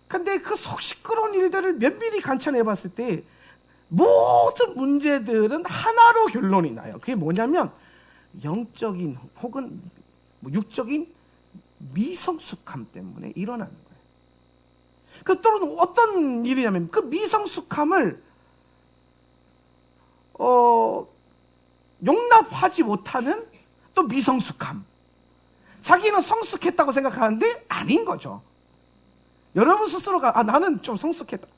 근데 그 속 시끄러운 일들을 면밀히 관찰해봤을 때 모든 문제들은 하나로 결론이 나요. 그게 뭐냐면 영적인 혹은 육적인 미성숙함 때문에 일어나는 거예요. 그 또는 어떤 일이냐면, 그 미성숙함을 용납하지 못하는 또 미성숙함. 자기는 성숙했다고 생각하는데 아닌 거죠. 여러분 스스로가 나는 좀 성숙했다,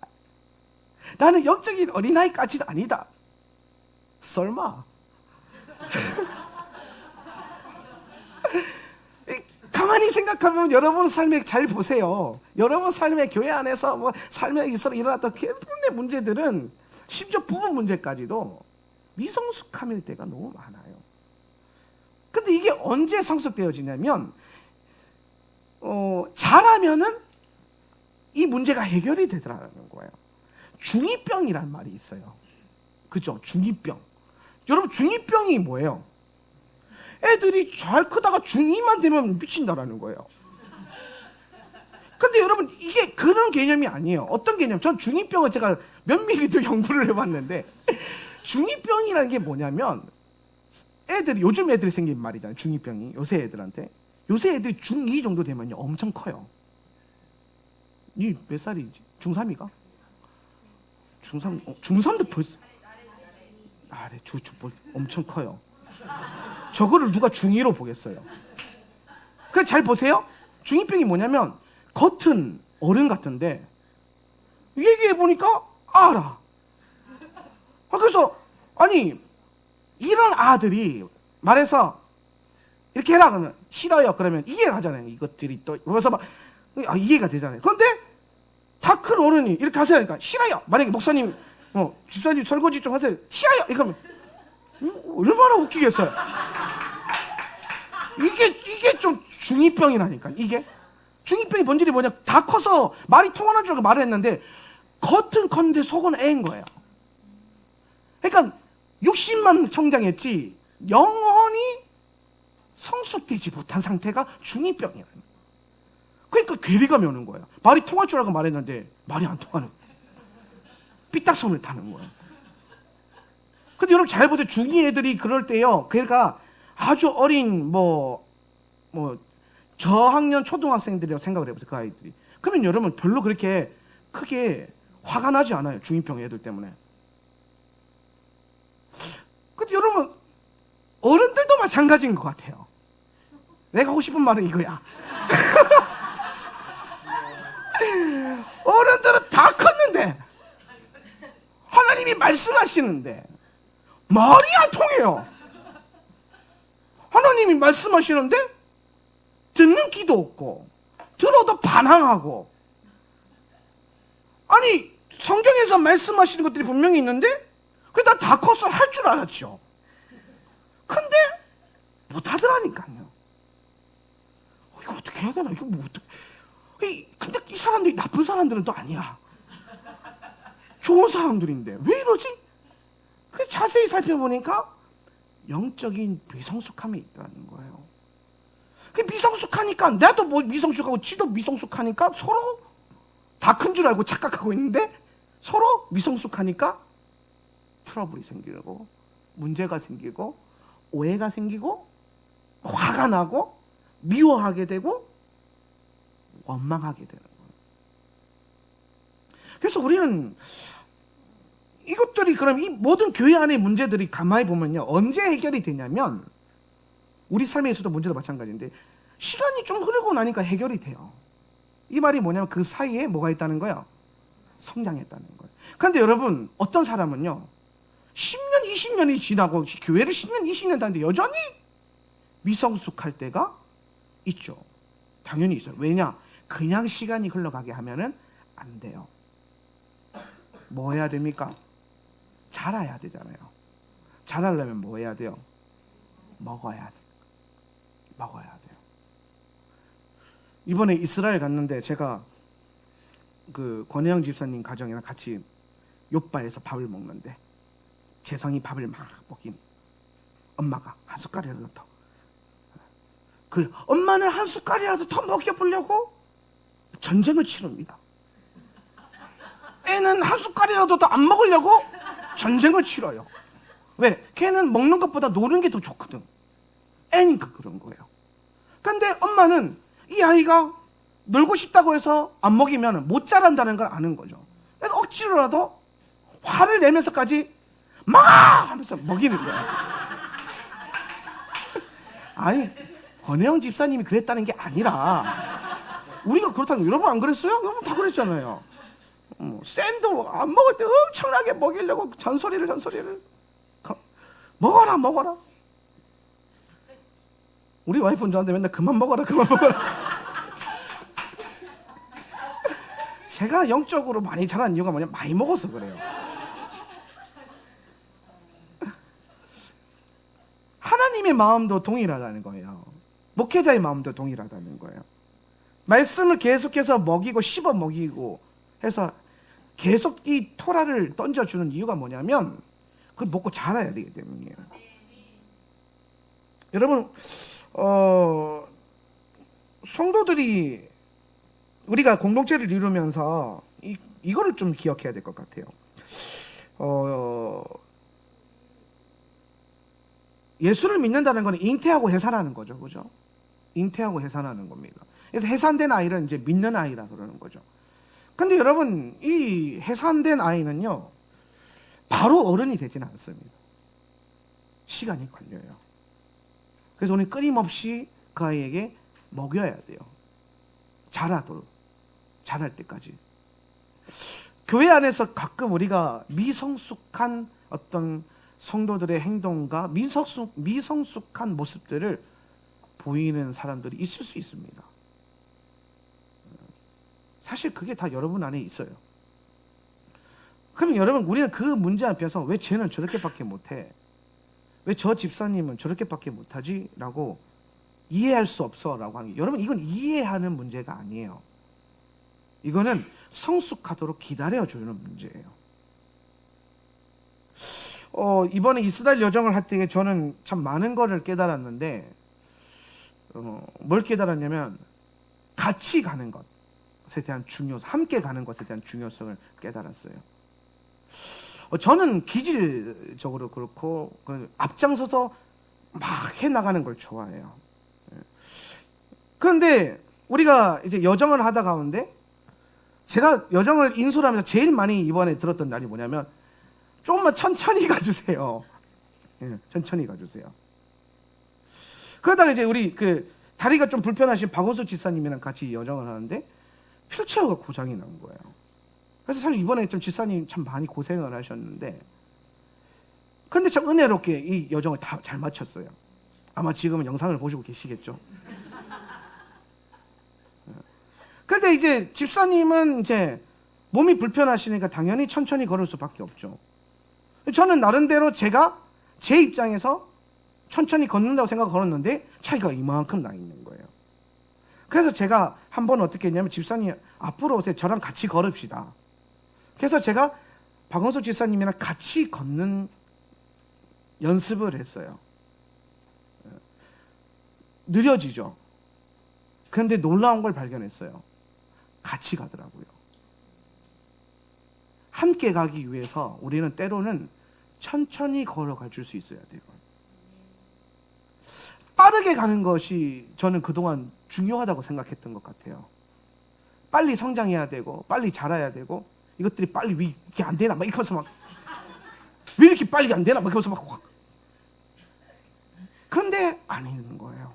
나는 영적인 어린아이까지는 아니다. 설마. 가만히 생각하면 여러분 삶에 잘 보세요. 여러분 삶의 교회 안에서 삶에 있어 일어났던 대부분의 문제들은, 심지어 부부 문제까지도 미성숙함일 때가 너무 많아요. 근데 이게 언제 성숙되어지냐면, 잘하면은 이 문제가 해결이 되더라는 거예요. 중2병이란 말이 있어요. 그죠? 중2병. 여러분, 중2병이 뭐예요? 애들이 잘 크다가 중2만 되면 미친다라는 거예요. 근데 여러분, 이게 그런 개념이 아니에요. 어떤 개념? 전 중2병을 제가 면밀히 또 연구를 해봤는데, 중2병이라는 게 뭐냐면, 요즘 애들이 생긴 말이잖아요. 중2병이. 요새 애들한테. 요새 애들이 중2 정도 되면요, 엄청 커요. 니 몇 살이지? 중3이가? 중3도 벌써 아래 엄청 커요. 저거를 누가 중2로 보겠어요? 그냥 잘 보세요. 중2병이 뭐냐면, 겉은 어른 같은데 얘기해 보니까 알아. 그래서 아니 이런 아들이 말해서 이렇게 해라 그러면 싫어요. 그러면 이해가잖아요. 이것들이 또 그래서 막 이해가 되잖아요. 그런데 다 큰 어른이 이렇게 하세요. 싫어요. 만약에 목사님, 집사님 설거지 좀 하세요. 싫어요. 이러면 얼마나 웃기겠어요. 이게 좀 중2병이라니까. 이게 중2병의 본질이 뭐냐? 다 커서 말이 통하는 줄 알고 말을 했는데 겉은 컸는데 속은 애인 거예요. 그러니까 육신만 성장했지 영혼이 성숙되지 못한 상태가 중2병이에요. 그러니까 괴리감이 오는 거예요. 말이 통할 줄 알고 말했는데 말이 안 통하는 거예요. 삐딱선을 타는 거예요. 근데 여러분 잘 보세요. 중2 애들이 그럴 때요. 그러니까 아주 어린 저학년 초등학생들이라고 생각을 해보세요. 그 아이들이. 그러면 여러분 별로 그렇게 크게 화가 나지 않아요. 중2병 애들 때문에. 근데 여러분 어른들도 마찬가지인 것 같아요. 내가 하고 싶은 말은 이거야. 어른들은 다 컸는데 하나님이 말씀하시는데 말이 안 통해요. 하나님이 말씀하시는데 듣는 귀도 없고 들어도 반항하고. 아니 성경에서 말씀하시는 것들이 분명히 있는데 그게 다 커서 할 줄 알았죠. 근데 못하더라니까요. 이거 어떻게 해야 되나? 이거 뭐 어떻게? 근데 이 사람들이 나쁜 사람들은 또 아니야. 좋은 사람들인데 왜 이러지? 자세히 살펴보니까 영적인 미성숙함이 있다는 거예요. 미성숙하니까 나도 미성숙하고 지도 미성숙하니까 서로 다 큰 줄 알고 착각하고 있는데 서로 미성숙하니까 트러블이 생기고 문제가 생기고 오해가 생기고 화가 나고 미워하게 되고 원망하게 되는 거예요. 그래서 우리는 이것들이 그럼 이 모든 교회 안의 문제들이 가만히 보면요. 언제 해결이 되냐면 우리 삶에서도 문제도 마찬가지인데 시간이 좀 흐르고 나니까 해결이 돼요. 이 말이 뭐냐면 그 사이에 뭐가 있다는 거예요? 성장했다는 거예요. 그런데 여러분 어떤 사람은요. 10년, 20년이 지나고 교회를 10년, 20년 다니는데 여전히 미성숙할 때가 있죠. 당연히 있어요. 왜냐? 그냥 시간이 흘러가게 하면은 안 돼요. 뭐 해야 됩니까? 자라야 되잖아요. 자라려면 뭐 해야 돼요? 먹어야 돼요. 먹어야 돼요. 이번에 이스라엘 갔는데 제가 그 권혜영 집사님 가정이랑 같이 요바에서 밥을 먹는데 재성이 밥을 막 먹긴 엄마가 한 숟갈이라도 더. 그 엄마는 한 숟갈이라도 더 먹여보려고 전쟁을 치릅니다. 애는 한 숟갈이라도 더 안 먹으려고 전쟁을 치러요. 왜? 걔는 먹는 것보다 노는 게 더 좋거든. 애니까 그런 거예요. 근데 엄마는 이 아이가 놀고 싶다고 해서 안 먹이면 못 자란다는 걸 아는 거죠. 그래서 억지로라도 화를 내면서까지 먹어! 하면서 먹이는 거예요. 아니 권혜영 집사님이 그랬다는 게 아니라 우리가 그렇다는 여러분 안 그랬어요? 여러분 다 그랬잖아요. 쌤도 안 먹을 때 엄청나게 먹이려고 잔소리를 먹어라. 우리 와이프는 저한테 맨날 그만 먹어라. 제가 영적으로 많이 자란 이유가 뭐냐면 많이 먹어서 그래요. 하나님의 마음도 동일하다는 거예요. 목회자의 마음도 동일하다는 거예요. 말씀을 계속해서 먹이고 씹어 먹이고 해서 계속 이 토라를 던져주는 이유가 뭐냐면 그걸 먹고 자라야 되기 때문이에요. 여러분 성도들이 우리가 공동체를 이루면서 이거를 좀 기억해야 될 것 같아요. 예수를 믿는다는 건 잉태하고 해산하는 거죠. 그죠? 잉태하고 해산하는 겁니다. 그래서 해산된 아이를 이제 믿는 아이라 그러는 거죠. 근데 여러분, 이 해산된 아이는요, 바로 어른이 되지는 않습니다. 시간이 걸려요. 그래서 우리는 끊임없이 그 아이에게 먹여야 돼요. 자라도록. 자랄 때까지. 교회 안에서 가끔 우리가 미성숙한 어떤 성도들의 행동과 미성숙한 모습들을 보이는 사람들이 있을 수 있습니다. 사실 그게 다 여러분 안에 있어요. 그럼 여러분, 우리는 그 문제 앞에서 왜 쟤는 저렇게밖에 못해? 왜 저 집사님은 저렇게밖에 못하지? 라고 이해할 수 없어 라고 하는 게, 여러분, 이건 이해하는 문제가 아니에요. 이거는 성숙하도록 기다려주는 문제예요. 이번에 이스라엘 여정을 할 때 저는 참 많은 거를 깨달았는데, 뭘 깨달았냐면 같이 가는 것에 대한 중요성, 함께 가는 것에 대한 중요성을 깨달았어요. 저는 기질적으로 그렇고 앞장서서 막 해나가는 걸 좋아해요. 그런데 우리가 이제 여정을 하다 가운데, 제가 여정을 인솔하면서 제일 많이 이번에 들었던 날이 뭐냐면, 조금만 천천히 가주세요. 천천히 가주세요. 그러다가 이제 우리 다리가 좀 불편하신 박원수 지사님이랑 같이 여정을 하는데 휠체어가 고장이 난 거예요. 그래서 사실 이번에 좀 지사님 참 많이 고생을 하셨는데, 근데 참 은혜롭게 이 여정을 다 잘 마쳤어요. 아마 지금은 영상을 보시고 계시겠죠. 그런데 이제 집사님은 이제 몸이 불편하시니까 당연히 천천히 걸을 수밖에 없죠. 저는 나름대로 제가 제 입장에서 천천히 걷는다고 생각하고 걸었는데 차이가 이만큼 나 있는 거예요. 그래서 제가 한 번 어떻게 했냐면, 집사님 앞으로 오세요. 저랑 같이 걸읍시다. 그래서 제가 박원수 집사님이랑 같이 걷는 연습을 했어요. 느려지죠. 그런데 놀라운 걸 발견했어요. 같이 가더라고요. 함께 가기 위해서 우리는 때로는 천천히 걸어갈 수 있어야 돼요. 빠르게 가는 것이 저는 그동안 중요하다고 생각했던 것 같아요. 빨리 성장해야 되고 빨리 자라야 되고, 이것들이 빨리 왜 이렇게 안 되나 막 이렇게 해서 막, 왜 이렇게 빨리 안 되나 막 이러면서 막 확. 그런데 아닌 거예요.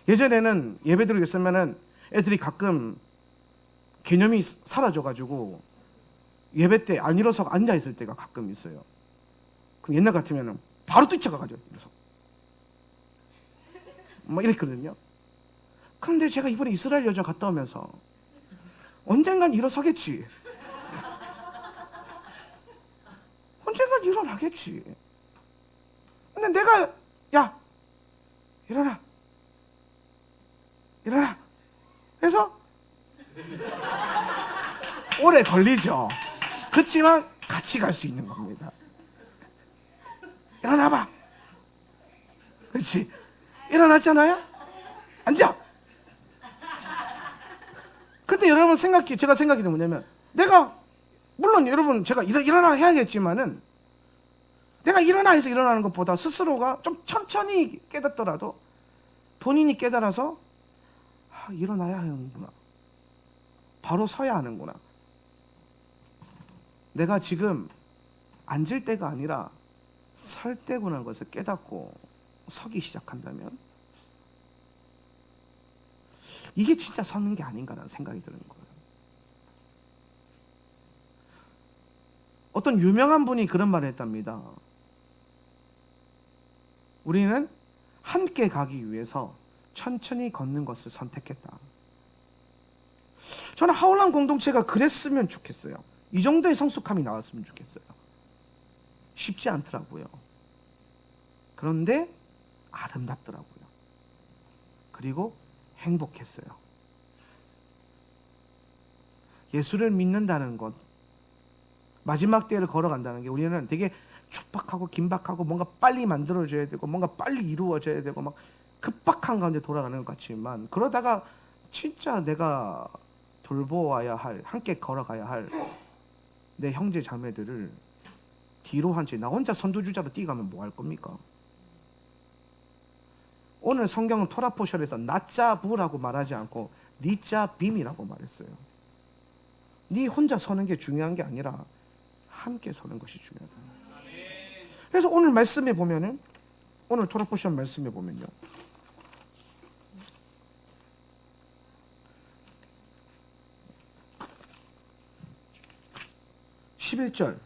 예전에는 예배 드리고 있으면은 애들이 가끔 개념이 사라져가지고 예배 때 안 일어서 앉아 있을 때가 가끔 있어요. 그럼 옛날 같으면은 바로 뛰쳐가가지고 일어서 막 이랬거든요. 그런데 제가 이번에 이스라엘 여정 갔다 오면서 언젠간 일어서겠지. 언젠간 일어나겠지. 근데 내가, 야, 일어나. 일어나. 해서 오래 걸리죠. 그렇지만 같이 갈 수 있는 겁니다. 일어나봐. 그렇지. 일어났잖아요? 앉아. 근데 여러분 제가 생각이 뭐냐면, 내가, 물론 여러분 제가 일어나 해야겠지만은, 내가 일어나 해서 일어나는 것보다 스스로가 좀 천천히 깨닫더라도 본인이 깨달아서, 일어나야 하는구나. 바로 서야 하는구나. 내가 지금 앉을 때가 아니라 설 때구나 것을 깨닫고 서기 시작한다면, 이게 진짜 서는 게 아닌가라는 생각이 드는 거예요. 어떤 유명한 분이 그런 말을 했답니다. 우리는 함께 가기 위해서 천천히 걷는 것을 선택했다. 저는 하울람 공동체가 그랬으면 좋겠어요. 이 정도의 성숙함이 나왔으면 좋겠어요. 쉽지 않더라고요. 그런데 아름답더라고요. 그리고 행복했어요. 예수를 믿는다는 것, 마지막 때를 걸어간다는 게, 우리는 되게 촉박하고 긴박하고 뭔가 빨리 만들어져야 되고 뭔가 빨리 이루어져야 되고 막 급박한 가운데 돌아가는 것 같지만, 그러다가 진짜 내가 돌보아야 할, 함께 걸어가야 할 내 형제 자매들을 뒤로 한 채 나 혼자 선두주자로 뛰어가면 뭐 할 겁니까? 오늘 성경은 토라포셜에서 나짜부라고 말하지 않고 니짜빔이라고 말했어요. 네 혼자 서는 게 중요한 게 아니라 함께 서는 것이 중요하다. 그래서 오늘 말씀에 보면은, 오늘 토라포셜 말씀에 보면요, 11절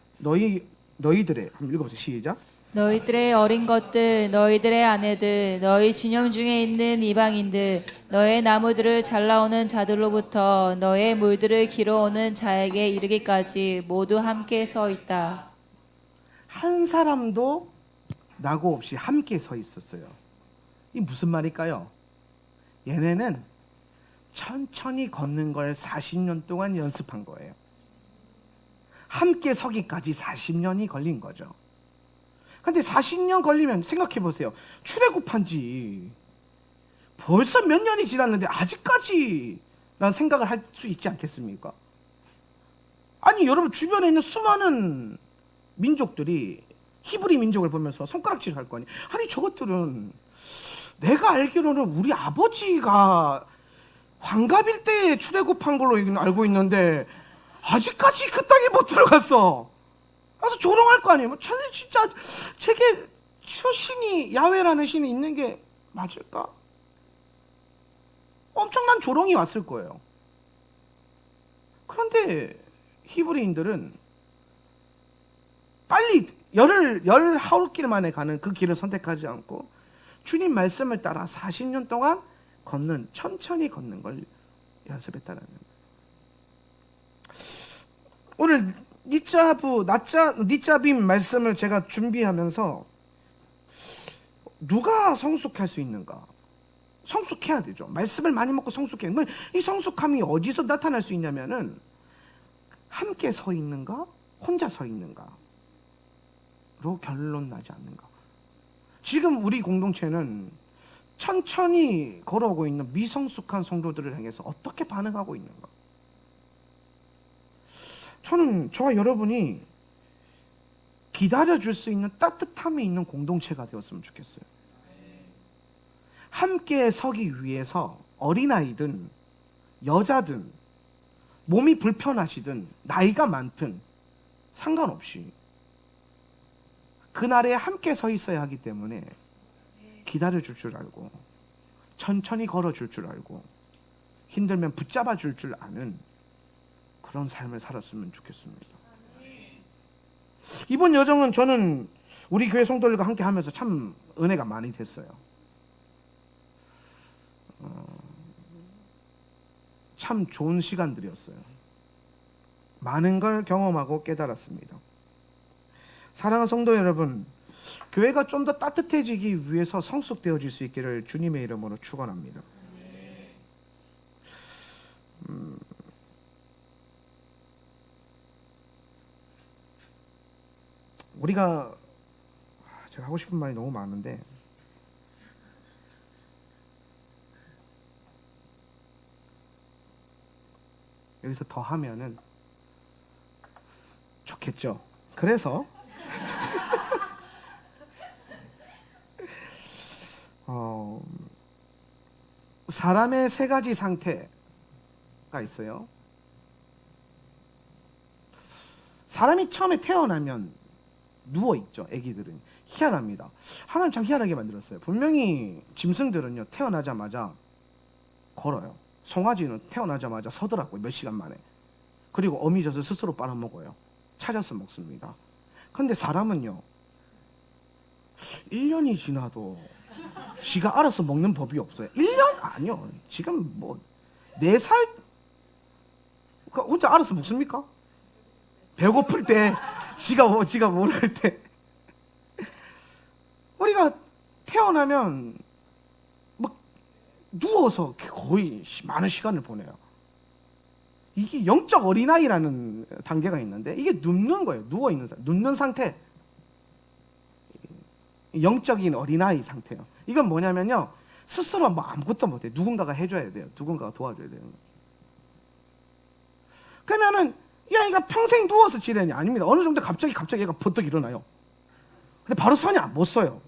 너희들의 한번 읽어보세요. 시작. 너희들의 어린 것들, 너희들의 아내들, 너희 진영 중에 있는 이방인들, 너의 나무들을 잘라오는 자들로부터 너의 물들을 길어오는 자에게 이르기까지 모두 함께 서 있다. 한 사람도 나고 없이 함께 서 있었어요. 이 무슨 말일까요? 얘네는 천천히 걷는 걸 40년 동안 연습한 거예요. 함께 서기까지 40년이 걸린 거죠. 근데 40년 걸리면 생각해 보세요. 출애굽한 지 벌써 몇 년이 지났는데 아직까지 라는 생각을 할 수 있지 않겠습니까? 아니 여러분 주변에 있는 수많은 민족들이 히브리 민족을 보면서 손가락질 할 거 아니에요. 아니 저것들은 내가 알기로는 우리 아버지가 환갑일 때 출애굽한 걸로 알고 있는데 아직까지 그 땅에 못 들어갔어. 그래서 조롱할 거 아니에요. 쟤네 진짜 제게 저 신이 야훼라는 신이 있는 게 맞을까? 엄청난 조롱이 왔을 거예요. 그런데 히브리인들은 빨리 열 하루길 만에 가는 그 길을 선택하지 않고 주님 말씀을 따라 40년 동안 천천히 걷는 걸 연습했다는 거예요. 오늘 니짜빔 말씀을 제가 준비하면서 누가 성숙할 수 있는가? 성숙해야 되죠. 말씀을 많이 먹고 성숙해야 되는 이 성숙함이 어디서 나타날 수 있냐면은 함께 서 있는가? 혼자 서 있는가? 로 결론 나지 않는가? 지금 우리 공동체는 천천히 걸어오고 있는 미성숙한 성도들을 향해서 어떻게 반응하고 있는가? 저는 저와 여러분이 기다려줄 수 있는 따뜻함이 있는 공동체가 되었으면 좋겠어요. 함께 서기 위해서 어린아이든 여자든 몸이 불편하시든 나이가 많든 상관없이 그날에 함께 서 있어야 하기 때문에 기다려줄 줄 알고 천천히 걸어줄 줄 알고 힘들면 붙잡아줄 줄 아는 그런 삶을 살았으면 좋겠습니다. 이번 여정은 저는 우리 교회 성도들과 함께 하면서 참 은혜가 많이 됐어요. 참 좋은 시간들이었어요. 많은 걸 경험하고 깨달았습니다. 사랑하는 성도 여러분, 교회가 좀 더 따뜻해지기 위해서 성숙되어질 수 있기를 주님의 이름으로 축원합니다. 제가 하고 싶은 말이 너무 많은데 여기서 더 하면은 좋겠죠. 그래서 사람의 세 가지 상태가 있어요. 사람이 처음에 태어나면 누워있죠. 애기들은 희한합니다. 하나님 참 희한하게 만들었어요. 분명히 짐승들은요 태어나자마자 걸어요. 송아지는 태어나자마자 서더라고요. 몇 시간 만에. 그리고 어미젖을 스스로 빨아먹어요. 찾아서 먹습니다. 근데 사람은요 1년이 지나도 지가 알아서 먹는 법이 없어요. 1년? 아니요. 지금 뭐 4살 혼자 알아서 먹습니까? 배고플 때 지가 모를 때 우리가 태어나면 막 누워서 거의 많은 시간을 보내요. 이게 영적 어린아이라는 단계가 있는데 이게 눕는 거예요. 누워있는 상태, 눕는 상태. 영적인 어린아이 상태예요. 이건 뭐냐면요 스스로 뭐 아무것도 못해. 누군가가 해줘야 돼요. 누군가가 도와줘야 돼요. 그러면은 이 아이가 평생 누워서 지내니? 아닙니다. 어느 정도 갑자기 얘가 버떡 일어나요. 근데 바로 서냐? 못 서요.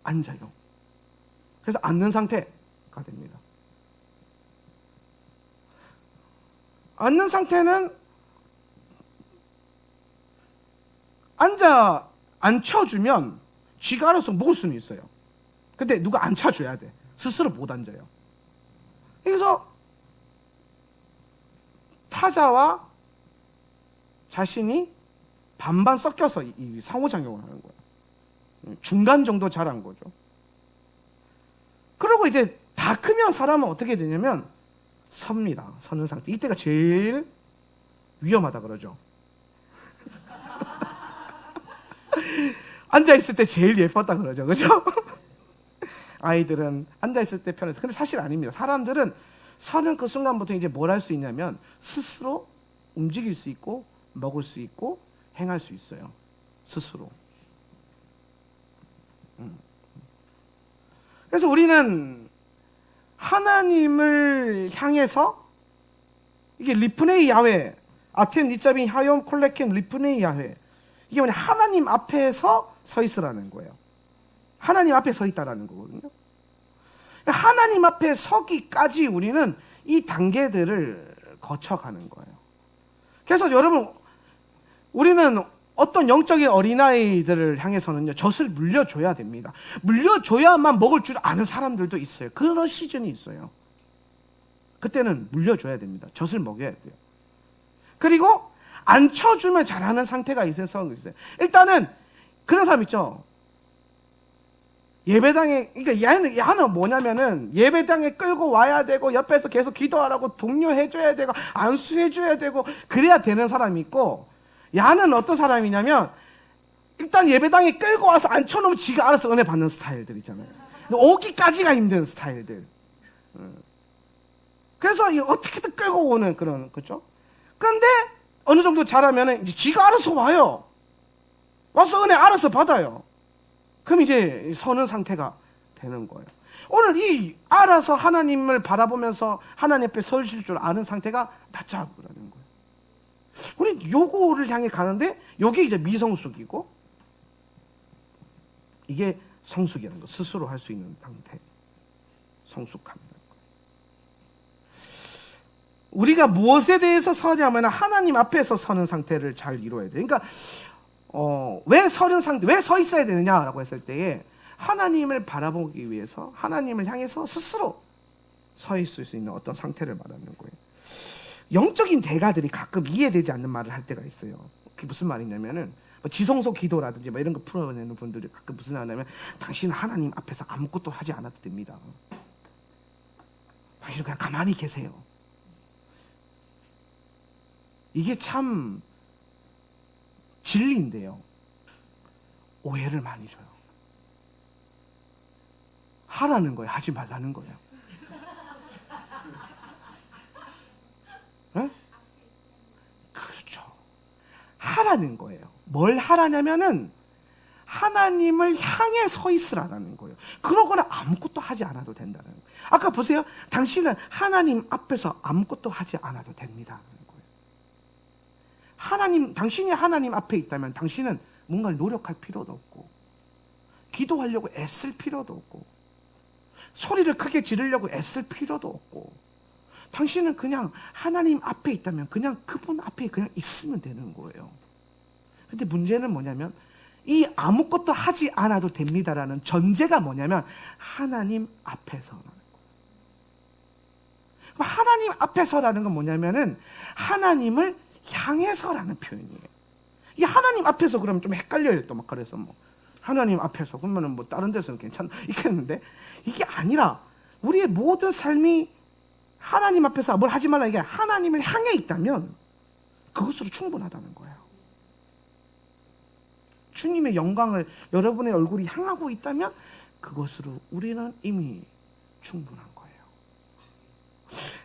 앉아요. 그래서 앉는 상태가 됩니다. 앉는 상태는 앉혀주면 쥐가 알아서 먹을 수는 있어요. 근데 누가 앉혀줘야 돼. 스스로 못 앉아요. 그래서 타자와 자신이 반반 섞여서 이 상호작용을 하는 거예요. 중간 정도 자란 거죠. 그리고 이제 다 크면 사람은 어떻게 되냐면 섭니다. 서는 상태. 이때가 제일 위험하다 그러죠. 앉아있을 때 제일 예뻤다 그러죠. 그죠? 아이들은 앉아있을 때 편해서. 근데 사실 아닙니다. 사람들은 서는 그 순간부터 이제 뭘 할 수 있냐면 스스로 움직일 수 있고 먹을 수 있고 행할 수 있어요. 스스로. 그래서 우리는 하나님을 향해서 이게 리프네이 야훼, 아템 니자빈 하욤 콜레켄 리프네이 야훼, 이게 뭐냐, 하나님 앞에서 서 있으라는 거예요. 하나님 앞에 서 있다라는 거거든요. 하나님 앞에 서기까지 우리는 이 단계들을 거쳐가는 거예요. 그래서 여러분, 우리는 어떤 영적인 어린아이들을 향해서는요, 젖을 물려줘야 됩니다. 물려줘야만 먹을 줄 아는 사람들도 있어요. 그런 시즌이 있어요. 그때는 물려줘야 됩니다. 젖을 먹여야 돼요. 그리고 안 쳐주면 잘하는 상태가 있어서 일단은 그런 사람 있죠. 예배당에, 그러니까 야는 뭐냐면은 예배당에 끌고 와야 되고 옆에서 계속 기도하라고 독려해줘야 되고 안수해줘야 되고 그래야 되는 사람이 있고, 야는 어떤 사람이냐면 일단 예배당에 끌고 와서 앉혀놓으면 지가 알아서 은혜 받는 스타일들 있잖아요. 오기까지가 힘든 스타일들. 그래서 어떻게든 끌고 오는 그런, 그죠? 근데 어느 정도 잘하면은 이제 지가 알아서 와요. 와서 은혜 알아서 받아요. 그럼 이제 서는 상태가 되는 거예요. 오늘 이 알아서 하나님을 바라보면서 하나님 앞에 서실 줄 아는 상태가 낫자라는 거예요. 우리 요거를 향해 가는데 요게 이제 미성숙이고 이게 성숙이라는 거. 스스로 할 수 있는 상태. 성숙함이라는 거예요. 우리가 무엇에 대해서 서냐면 하나님 앞에서 서는 상태를 잘 이루어야 돼요. 그러니까 왜 서는 상태, 왜 서 있어야 되느냐라고 했을 때에 하나님을 바라보기 위해서 하나님을 향해서 스스로 서 있을 수 있는 어떤 상태를 말하는 거예요. 영적인 대가들이 가끔 이해되지 않는 말을 할 때가 있어요. 그게 무슨 말이냐면은 지성소 기도라든지 이런 거 풀어내는 분들이 가끔 무슨 말이냐면 당신은 하나님 앞에서 아무것도 하지 않아도 됩니다. 당신은 그냥 가만히 계세요. 이게 참 진리인데요. 오해를 많이 줘요. 하라는 거예요. 하지 말라는 거예요. 네? 그렇죠. 하라는 거예요. 뭘 하라냐면은 하나님을 향해 서 있으라는 거예요. 그러거나 아무것도 하지 않아도 된다는 거예요. 아까 보세요. 당신은 하나님 앞에서 아무것도 하지 않아도 됩니다. 당신이 하나님 앞에 있다면 당신은 뭔가를 노력할 필요도 없고 기도하려고 애쓸 필요도 없고 소리를 크게 지르려고 애쓸 필요도 없고 당신은 그냥 하나님 앞에 있다면 그냥 그분 앞에 그냥 있으면 되는 거예요. 근데 문제는 뭐냐면 이 아무것도 하지 않아도 됩니다라는 전제가 뭐냐면 하나님 앞에서라는 거예요. 하나님 앞에서라는 건 뭐냐면은 하나님을 향해서라는 표현이에요. 이 하나님 앞에서 그러면 좀 헷갈려요. 또 막 그래서 뭐 하나님 앞에서 그러면은 뭐 다른 데서는 괜찮나 있겠는데 이게 아니라 우리의 모든 삶이 하나님 앞에서 뭘 하지 말라 이게 하나님을 향해 있다면 그것으로 충분하다는 거예요. 주님의 영광을 여러분의 얼굴이 향하고 있다면 그것으로 우리는 이미 충분한 거예요.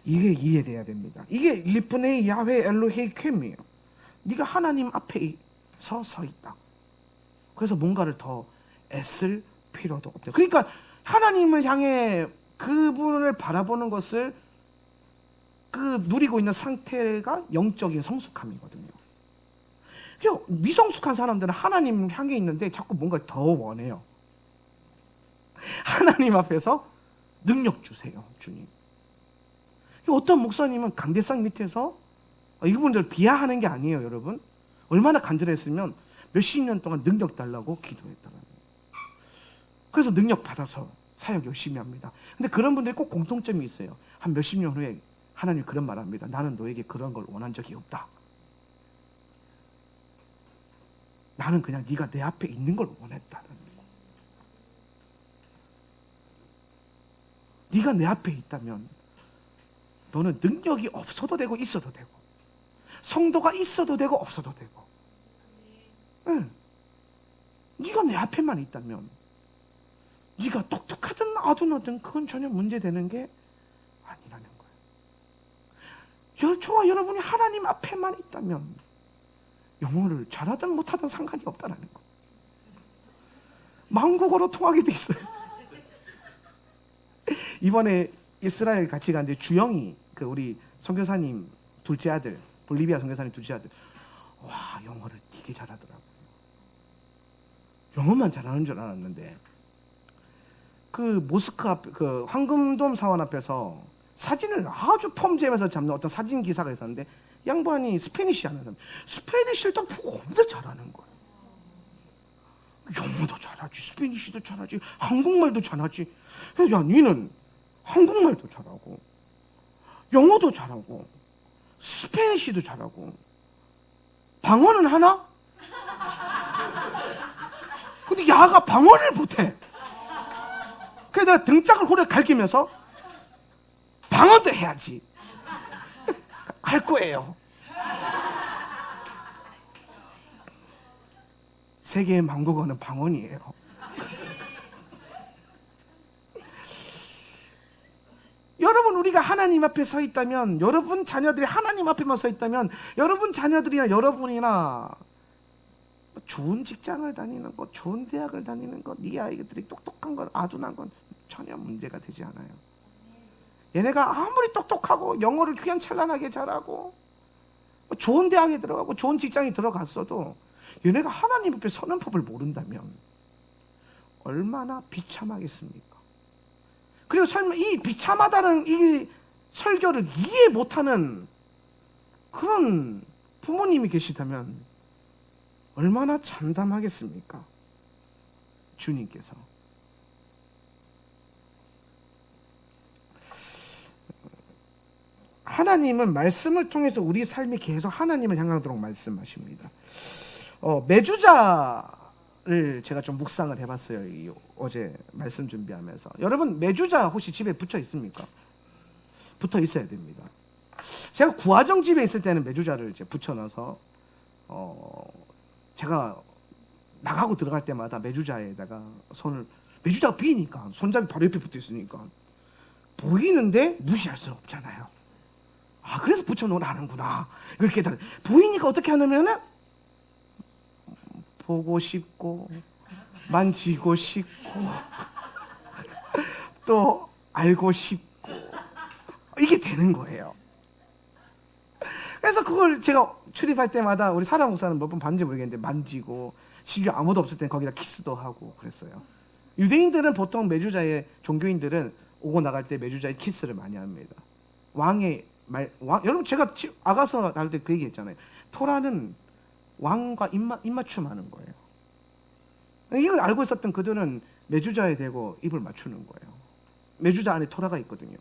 이게 이해돼야 됩니다. 이게 리프네이 야훼 엘로헤이 켐이에요. 네가 하나님 앞에 서 있다. 그래서 뭔가를 더 애쓸 필요도 없다. 그러니까 하나님을 향해 그분을 바라보는 것을 누리고 있는 상태가 영적인 성숙함이거든요. 미성숙한 사람들은 하나님 향해 있는데 자꾸 뭔가 더 원해요. 하나님 앞에서 능력 주세요, 주님. 어떤 목사님은 강대상 밑에서 이분들 비하하는 게 아니에요, 여러분. 얼마나 간절했으면 몇십 년 동안 능력 달라고 기도했더라고요. 그래서 능력 받아서 사역 열심히 합니다. 근데 그런 분들이 꼭 공통점이 있어요. 한 몇십 년 후에 하나님 그런 말 합니다. 나는 너에게 그런 걸 원한 적이 없다. 나는 그냥 네가 내 앞에 있는 걸 원했다는 거. 네가 내 앞에 있다면 너는 능력이 없어도 되고 있어도 되고, 성도가 있어도 되고 없어도 되고, 응. 네가 내 앞에만 있다면, 네가 똑똑하든 아둔하든 그건 전혀 문제되는 게 아니라는 거예요. 저와 여러분이 하나님 앞에만 있다면 영어를 잘하든 못하든 상관이 없다는 거. 만국어로 통하게 돼 있어요. 이번에 이스라엘 같이 갔는데 주영이, 그 우리 선교사님 둘째 아들, 볼리비아 선교사님 둘째 아들, 와, 영어를 되게 잘하더라고요. 영어만 잘하는 줄 알았는데, 그 모스크 앞, 그 황금돔 사원 앞에서 사진을 아주 폼잼에서 잡는 어떤 사진 기사가 있었는데, 양반이 스페니쉬 하는 사람, 스페니쉬를 딱 보고 엄청 잘하는 거예요. 영어도 잘하지, 스페니쉬도 잘하지, 한국말도 잘하지. 야, 니는 한국말도 잘하고, 영어도 잘하고, 스페니쉬도 잘하고, 방언은 하나? 근데 야가 방언을 못해. 그래서 내가 등짝을 호래 갈기면서 방언도 해야지. 할 거예요. 세계의 만국어는 방언이에요. 여러분, 우리가 하나님 앞에 서 있다면, 여러분 자녀들이 하나님 앞에만 서 있다면, 여러분 자녀들이나 여러분이나 좋은 직장을 다니는 것, 좋은 대학을 다니는 것, 네 아이들이 똑똑한 건, 아둔한 건 전혀 문제가 되지 않아요. 얘네가 아무리 똑똑하고 영어를 휘황찬란하게 잘하고 좋은 대학에 들어가고 좋은 직장에 들어갔어도 얘네가 하나님 앞에 서는 법을 모른다면 얼마나 비참하겠습니까? 그리고 설마 이 비참하다는 이 설교를 이해 못하는 그런 부모님이 계시다면 얼마나 참담하겠습니까? 주님께서. 하나님은 말씀을 통해서 우리 삶이 계속 하나님을 향하도록 말씀하십니다. 메주자를 제가 좀 묵상을 해봤어요. 어제 말씀 준비하면서. 여러분, 메주자 혹시 집에 붙여 있습니까? 붙어 있어야 됩니다. 제가 구하정 집에 있을 때는 메주자를 이제 붙여놔서 제가 나가고 들어갈 때마다 메주자에다가 손을, 메주자가 비니까 손잡이 바로 옆에 붙어 있으니까 보이는데 무시할 수는 없잖아요. 아, 그래서 붙여놓으라는구나. 그렇게 보이니까 어떻게 하냐면은 보고 싶고 만지고 싶고 또 알고 싶고 이게 되는 거예요. 그래서 그걸 제가 출입할 때마다 우리 사라 목사는 몇 번 봤는지 모르겠는데 만지고, 심지어 아무도 없을 땐 거기다 키스도 하고 그랬어요. 유대인들은 보통 메주자의 종교인들은 오고 나갈 때 메주자의 키스를 많이 합니다. 여러분, 제가 아가서 할 때 그 얘기 했잖아요. 토라는 왕과 입맞춤하는 거예요. 이걸 알고 있었던 그들은 메주자에 대고 입을 맞추는 거예요. 메주자 안에 토라가 있거든요.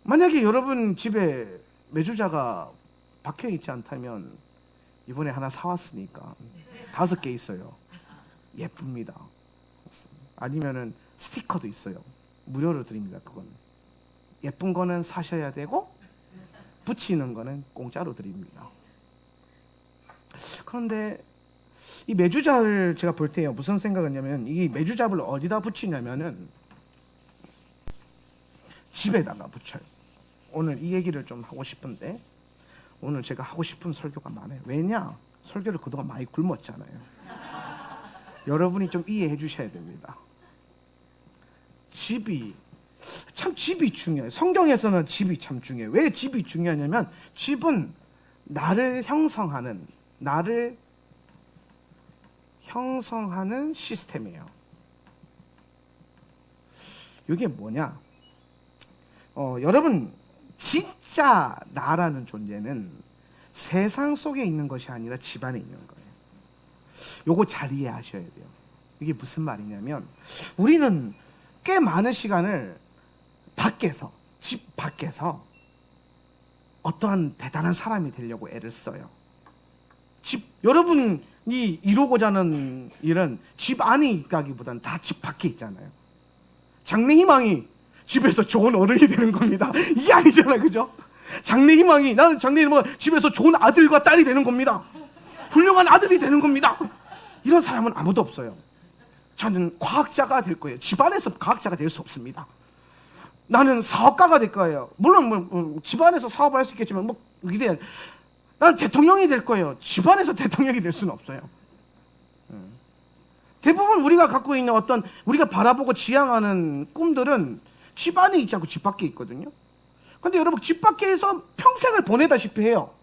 만약에 여러분 집에 메주자가 박혀 있지 않다면 이번에 하나 사왔으니까 5개 있어요. 예쁩니다. 아니면은 스티커도 있어요. 무료로 드립니다. 그건 예쁜 거는 사셔야 되고 붙이는 거는 공짜로 드립니다. 그런데 이 메주잡을 제가 볼 때요, 무슨 생각을 했냐면, 이 메주잡을 어디다 붙이냐면은 집에다가 붙여요. 오늘 이 얘기를 좀 하고 싶은데, 오늘 제가 하고 싶은 설교가 많아요. 왜냐? 설교를 그동안 많이 굶었잖아요. 여러분이 좀 이해해 주셔야 됩니다. 집이 중요해요. 성경에서는 집이 참 중요해요. 왜 집이 중요하냐면, 집은 나를 형성하는 시스템이에요. 이게 뭐냐? 여러분, 진짜 나라는 존재는 세상 속에 있는 것이 아니라 집 안에 있는 거예요. 요거 잘 이해하셔야 돼요. 이게 무슨 말이냐면, 우리는 꽤 많은 시간을 집 밖에서 어떠한 대단한 사람이 되려고 애를 써요. 여러분이 이루고자 하는 일은 집 안에 있다기보다는 다 집 밖에 있잖아요. 장래 희망이 집에서 좋은 어른이 되는 겁니다. 이게 아니잖아요, 그죠? 장래 희망이, 나는 장래 희망은 집에서 좋은 아들과 딸이 되는 겁니다. 훌륭한 아들이 되는 겁니다. 이런 사람은 아무도 없어요. 저는 과학자가 될 거예요. 집안에서 과학자가 될 수 없습니다. 나는 사업가가 될 거예요. 물론 집안에서 사업을 할 수 있겠지만 나는 대통령이 될 거예요. 집안에서 대통령이 될 수는 없어요. 대부분 우리가 갖고 있는 어떤 우리가 바라보고 지향하는 꿈들은 집 안에 있지 않고 집 밖에 있거든요. 근데 여러분, 집 밖에서 평생을 보내다시피 해요.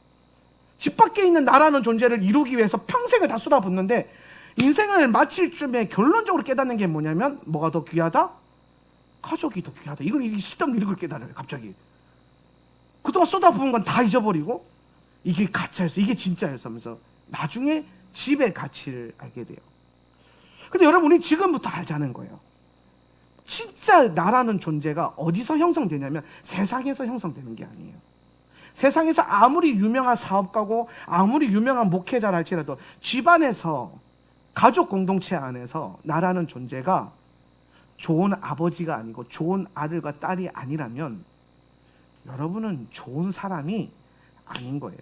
집 밖에 있는 나라는 존재를 이루기 위해서 평생을 다 쏟아붓는데, 인생을 마칠 쯤에 결론적으로 깨닫는 게 뭐냐면, 뭐가 더 귀하다? 가족이 더 귀하다. 이걸 쓸데없는 이걸 깨달아요, 갑자기. 그동안 쏟아부은 건 다 잊어버리고, 이게 가짜였어, 이게 진짜였어 하면서 나중에 집의 가치를 알게 돼요. 근데 여러분, 우리 지금부터 알자는 거예요. 진짜 나라는 존재가 어디서 형성되냐면 세상에서 형성되는 게 아니에요. 세상에서 아무리 유명한 사업가고 아무리 유명한 목회자라 할지라도 집안에서, 가족 공동체 안에서 나라는 존재가 좋은 아버지가 아니고 좋은 아들과 딸이 아니라면 여러분은 좋은 사람이 아닌 거예요.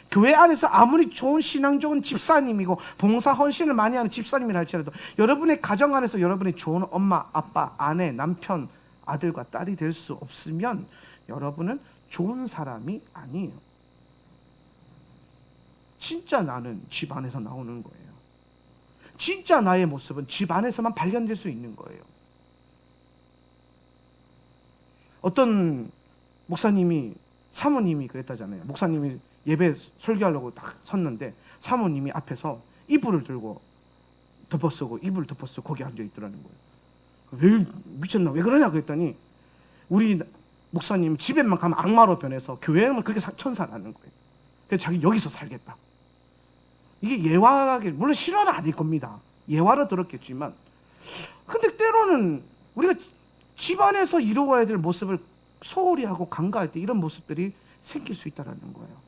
교회 안에서 아무리 좋은 신앙 좋은 집사님이고 봉사 헌신을 많이 하는 집사님이라 할지라도 여러분의 가정 안에서 여러분이 좋은 엄마, 아빠, 아내, 남편, 아들과 딸이 될 수 없으면 여러분은 좋은 사람이 아니에요. 진짜 나는 집 안에서 나오는 거예요. 진짜 나의 모습은 집 안에서만 발견될 수 있는 거예요. 어떤 목사님이, 사모님이 그랬다잖아요. 목사님이 예배 설교하려고 딱 섰는데 사모님이 앞에서 이불을 들고 덮어쓰고 이불을 덮어쓰고 거기 앉아 있더라는 거예요. 왜 미쳤나? 왜 그러냐 그랬더니 우리 목사님 집에만 가면 악마로 변해서 교회에만 그렇게 천사라는 거예요. 그래서 자기 여기서 살겠다. 이게 예화하게, 물론 실화는 아닐 겁니다. 예화로 들었겠지만, 근데 때로는 우리가 집안에서 이루어야 될 모습을 소홀히 하고 간과할 때 이런 모습들이 생길 수 있다는 거예요.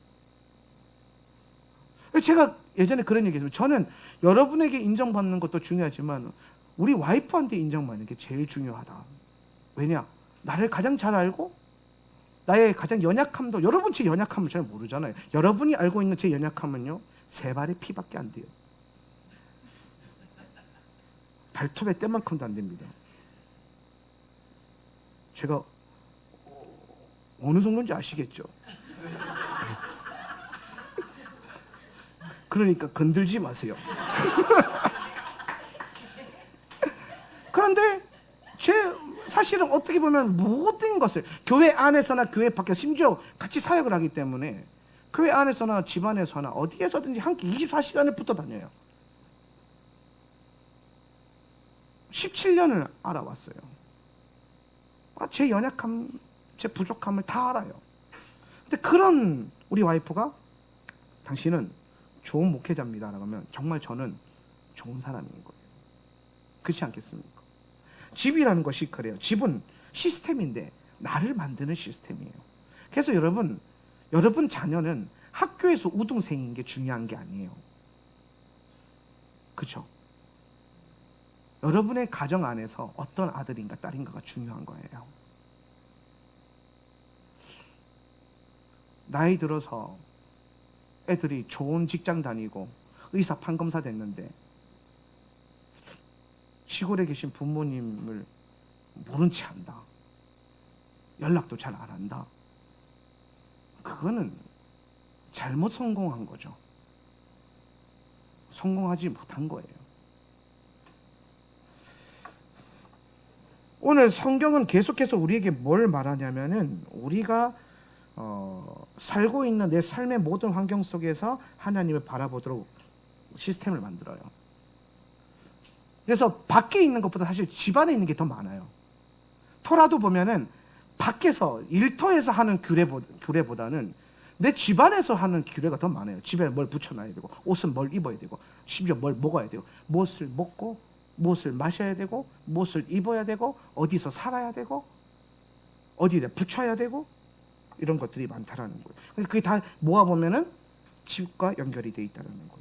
제가 예전에 그런 얘기 했어요. 저는 여러분에게 인정받는 것도 중요하지만 우리 와이프한테 인정받는 게 제일 중요하다. 왜냐? 나를 가장 잘 알고 나의 가장 연약함도, 여러분 제 연약함을 잘 모르잖아요. 여러분이 알고 있는 제 연약함은요, 3발의 피밖에 안 돼요. 발톱의 때만큼도 안 됩니다. 제가 어느 정도인지 아시겠죠? 그러니까 건들지 마세요. 그런데 사실은 어떻게 보면 모든 것을 교회 안에서나 교회 밖에, 심지어 같이 사역을 하기 때문에 교회 안에서나 집안에서나 어디에서든지 함께 24시간을 붙어 다녀요. 17년을 알아왔어요. 제 연약함, 제 부족함을 다 알아요. 근데 그런 우리 와이프가 당신은 좋은 목회자입니다 라고 하면 정말 저는 좋은 사람인 거예요. 그렇지 않겠습니까? 집이라는 것이 그래요. 집은 시스템인데 나를 만드는 시스템이에요. 그래서 여러분 자녀는 학교에서 우등생인 게 중요한 게 아니에요. 그렇죠? 여러분의 가정 안에서 어떤 아들인가 딸인가가 중요한 거예요. 나이 들어서 애들이 좋은 직장 다니고 의사 판검사 됐는데 시골에 계신 부모님을 모른 채 한다. 연락도 잘 안 한다. 그거는 잘못 성공한 거죠. 성공하지 못한 거예요. 오늘 성경은 계속해서 우리에게 뭘 말하냐면은 우리가 살고 있는 내 삶의 모든 환경 속에서 하나님을 바라보도록 시스템을 만들어요. 그래서 밖에 있는 것보다 사실 집 안에 있는 게 더 많아요. 토라도 보면은 밖에서 일터에서 하는 규례보다는 내 집 안에서 하는 규례가 더 많아요. 집에 뭘 붙여놔야 되고, 옷은 뭘 입어야 되고, 심지어 뭘 먹어야 되고, 무엇을 먹고 무엇을 마셔야 되고, 무엇을 입어야 되고, 어디서 살아야 되고, 어디에 붙여야 되고, 이런 것들이 많다라는 거예요. 그래서 그게 다 모아보면은 집과 연결이 되어 있다는 거예요.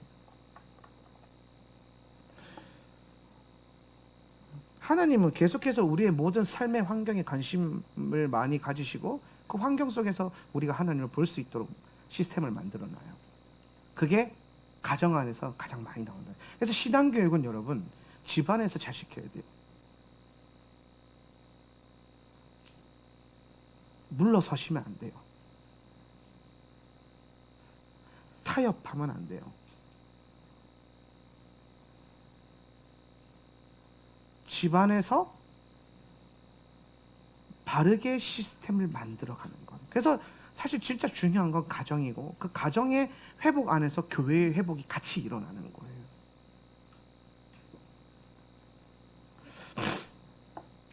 하나님은 계속해서 우리의 모든 삶의 환경에 관심을 많이 가지시고 그 환경 속에서 우리가 하나님을 볼 수 있도록 시스템을 만들어놔요. 그게 가정 안에서 가장 많이 나온다. 그래서 신앙교육은 여러분 집안에서 잘 시켜야 돼요. 물러서시면 안 돼요. 타협하면 안 돼요. 집안에서 바르게 시스템을 만들어가는 것. 그래서 사실 진짜 중요한 건 가정이고 그 가정의 회복 안에서 교회의 회복이 같이 일어나는 거예요.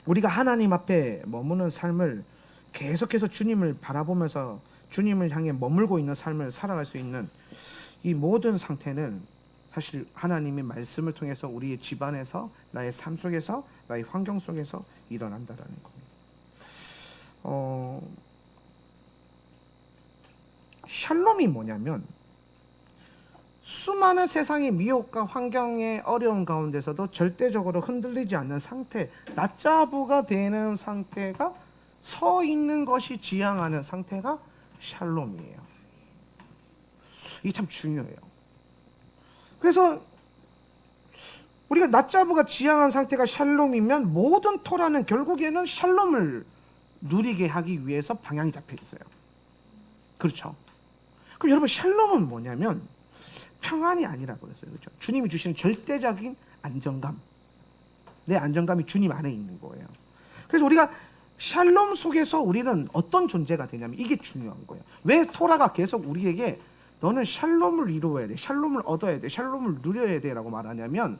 우리가 하나님 앞에 머무는 삶을 계속해서 주님을 바라보면서 주님을 향해 머물고 있는 삶을 살아갈 수 있는 이 모든 상태는 사실 하나님의 말씀을 통해서 우리의 집안에서 나의 삶 속에서 나의 환경 속에서 일어난다라는 겁니다. 샬롬이 뭐냐면 수많은 세상의 미혹과 환경의 어려운 가운데서도 절대적으로 흔들리지 않는 상태, 낮자부가 되는 상태가 서 있는 것이 지향하는 상태가 샬롬이에요. 이게 참 중요해요. 그래서 우리가 낮자부가 지향한 상태가 샬롬이면 모든 토라는 결국에는 샬롬을 누리게 하기 위해서 방향이 잡혀 있어요. 그렇죠? 그럼 여러분 샬롬은 뭐냐면 평안이 아니라고 그랬어요. 그렇죠? 주님이 주시는 절대적인 안정감. 내 안정감이 주님 안에 있는 거예요. 그래서 우리가 샬롬 속에서 우리는 어떤 존재가 되냐면 이게 중요한 거예요. 왜 토라가 계속 우리에게 너는 샬롬을 이루어야 돼, 샬롬을 얻어야 돼, 샬롬을 누려야 돼 라고 말하냐면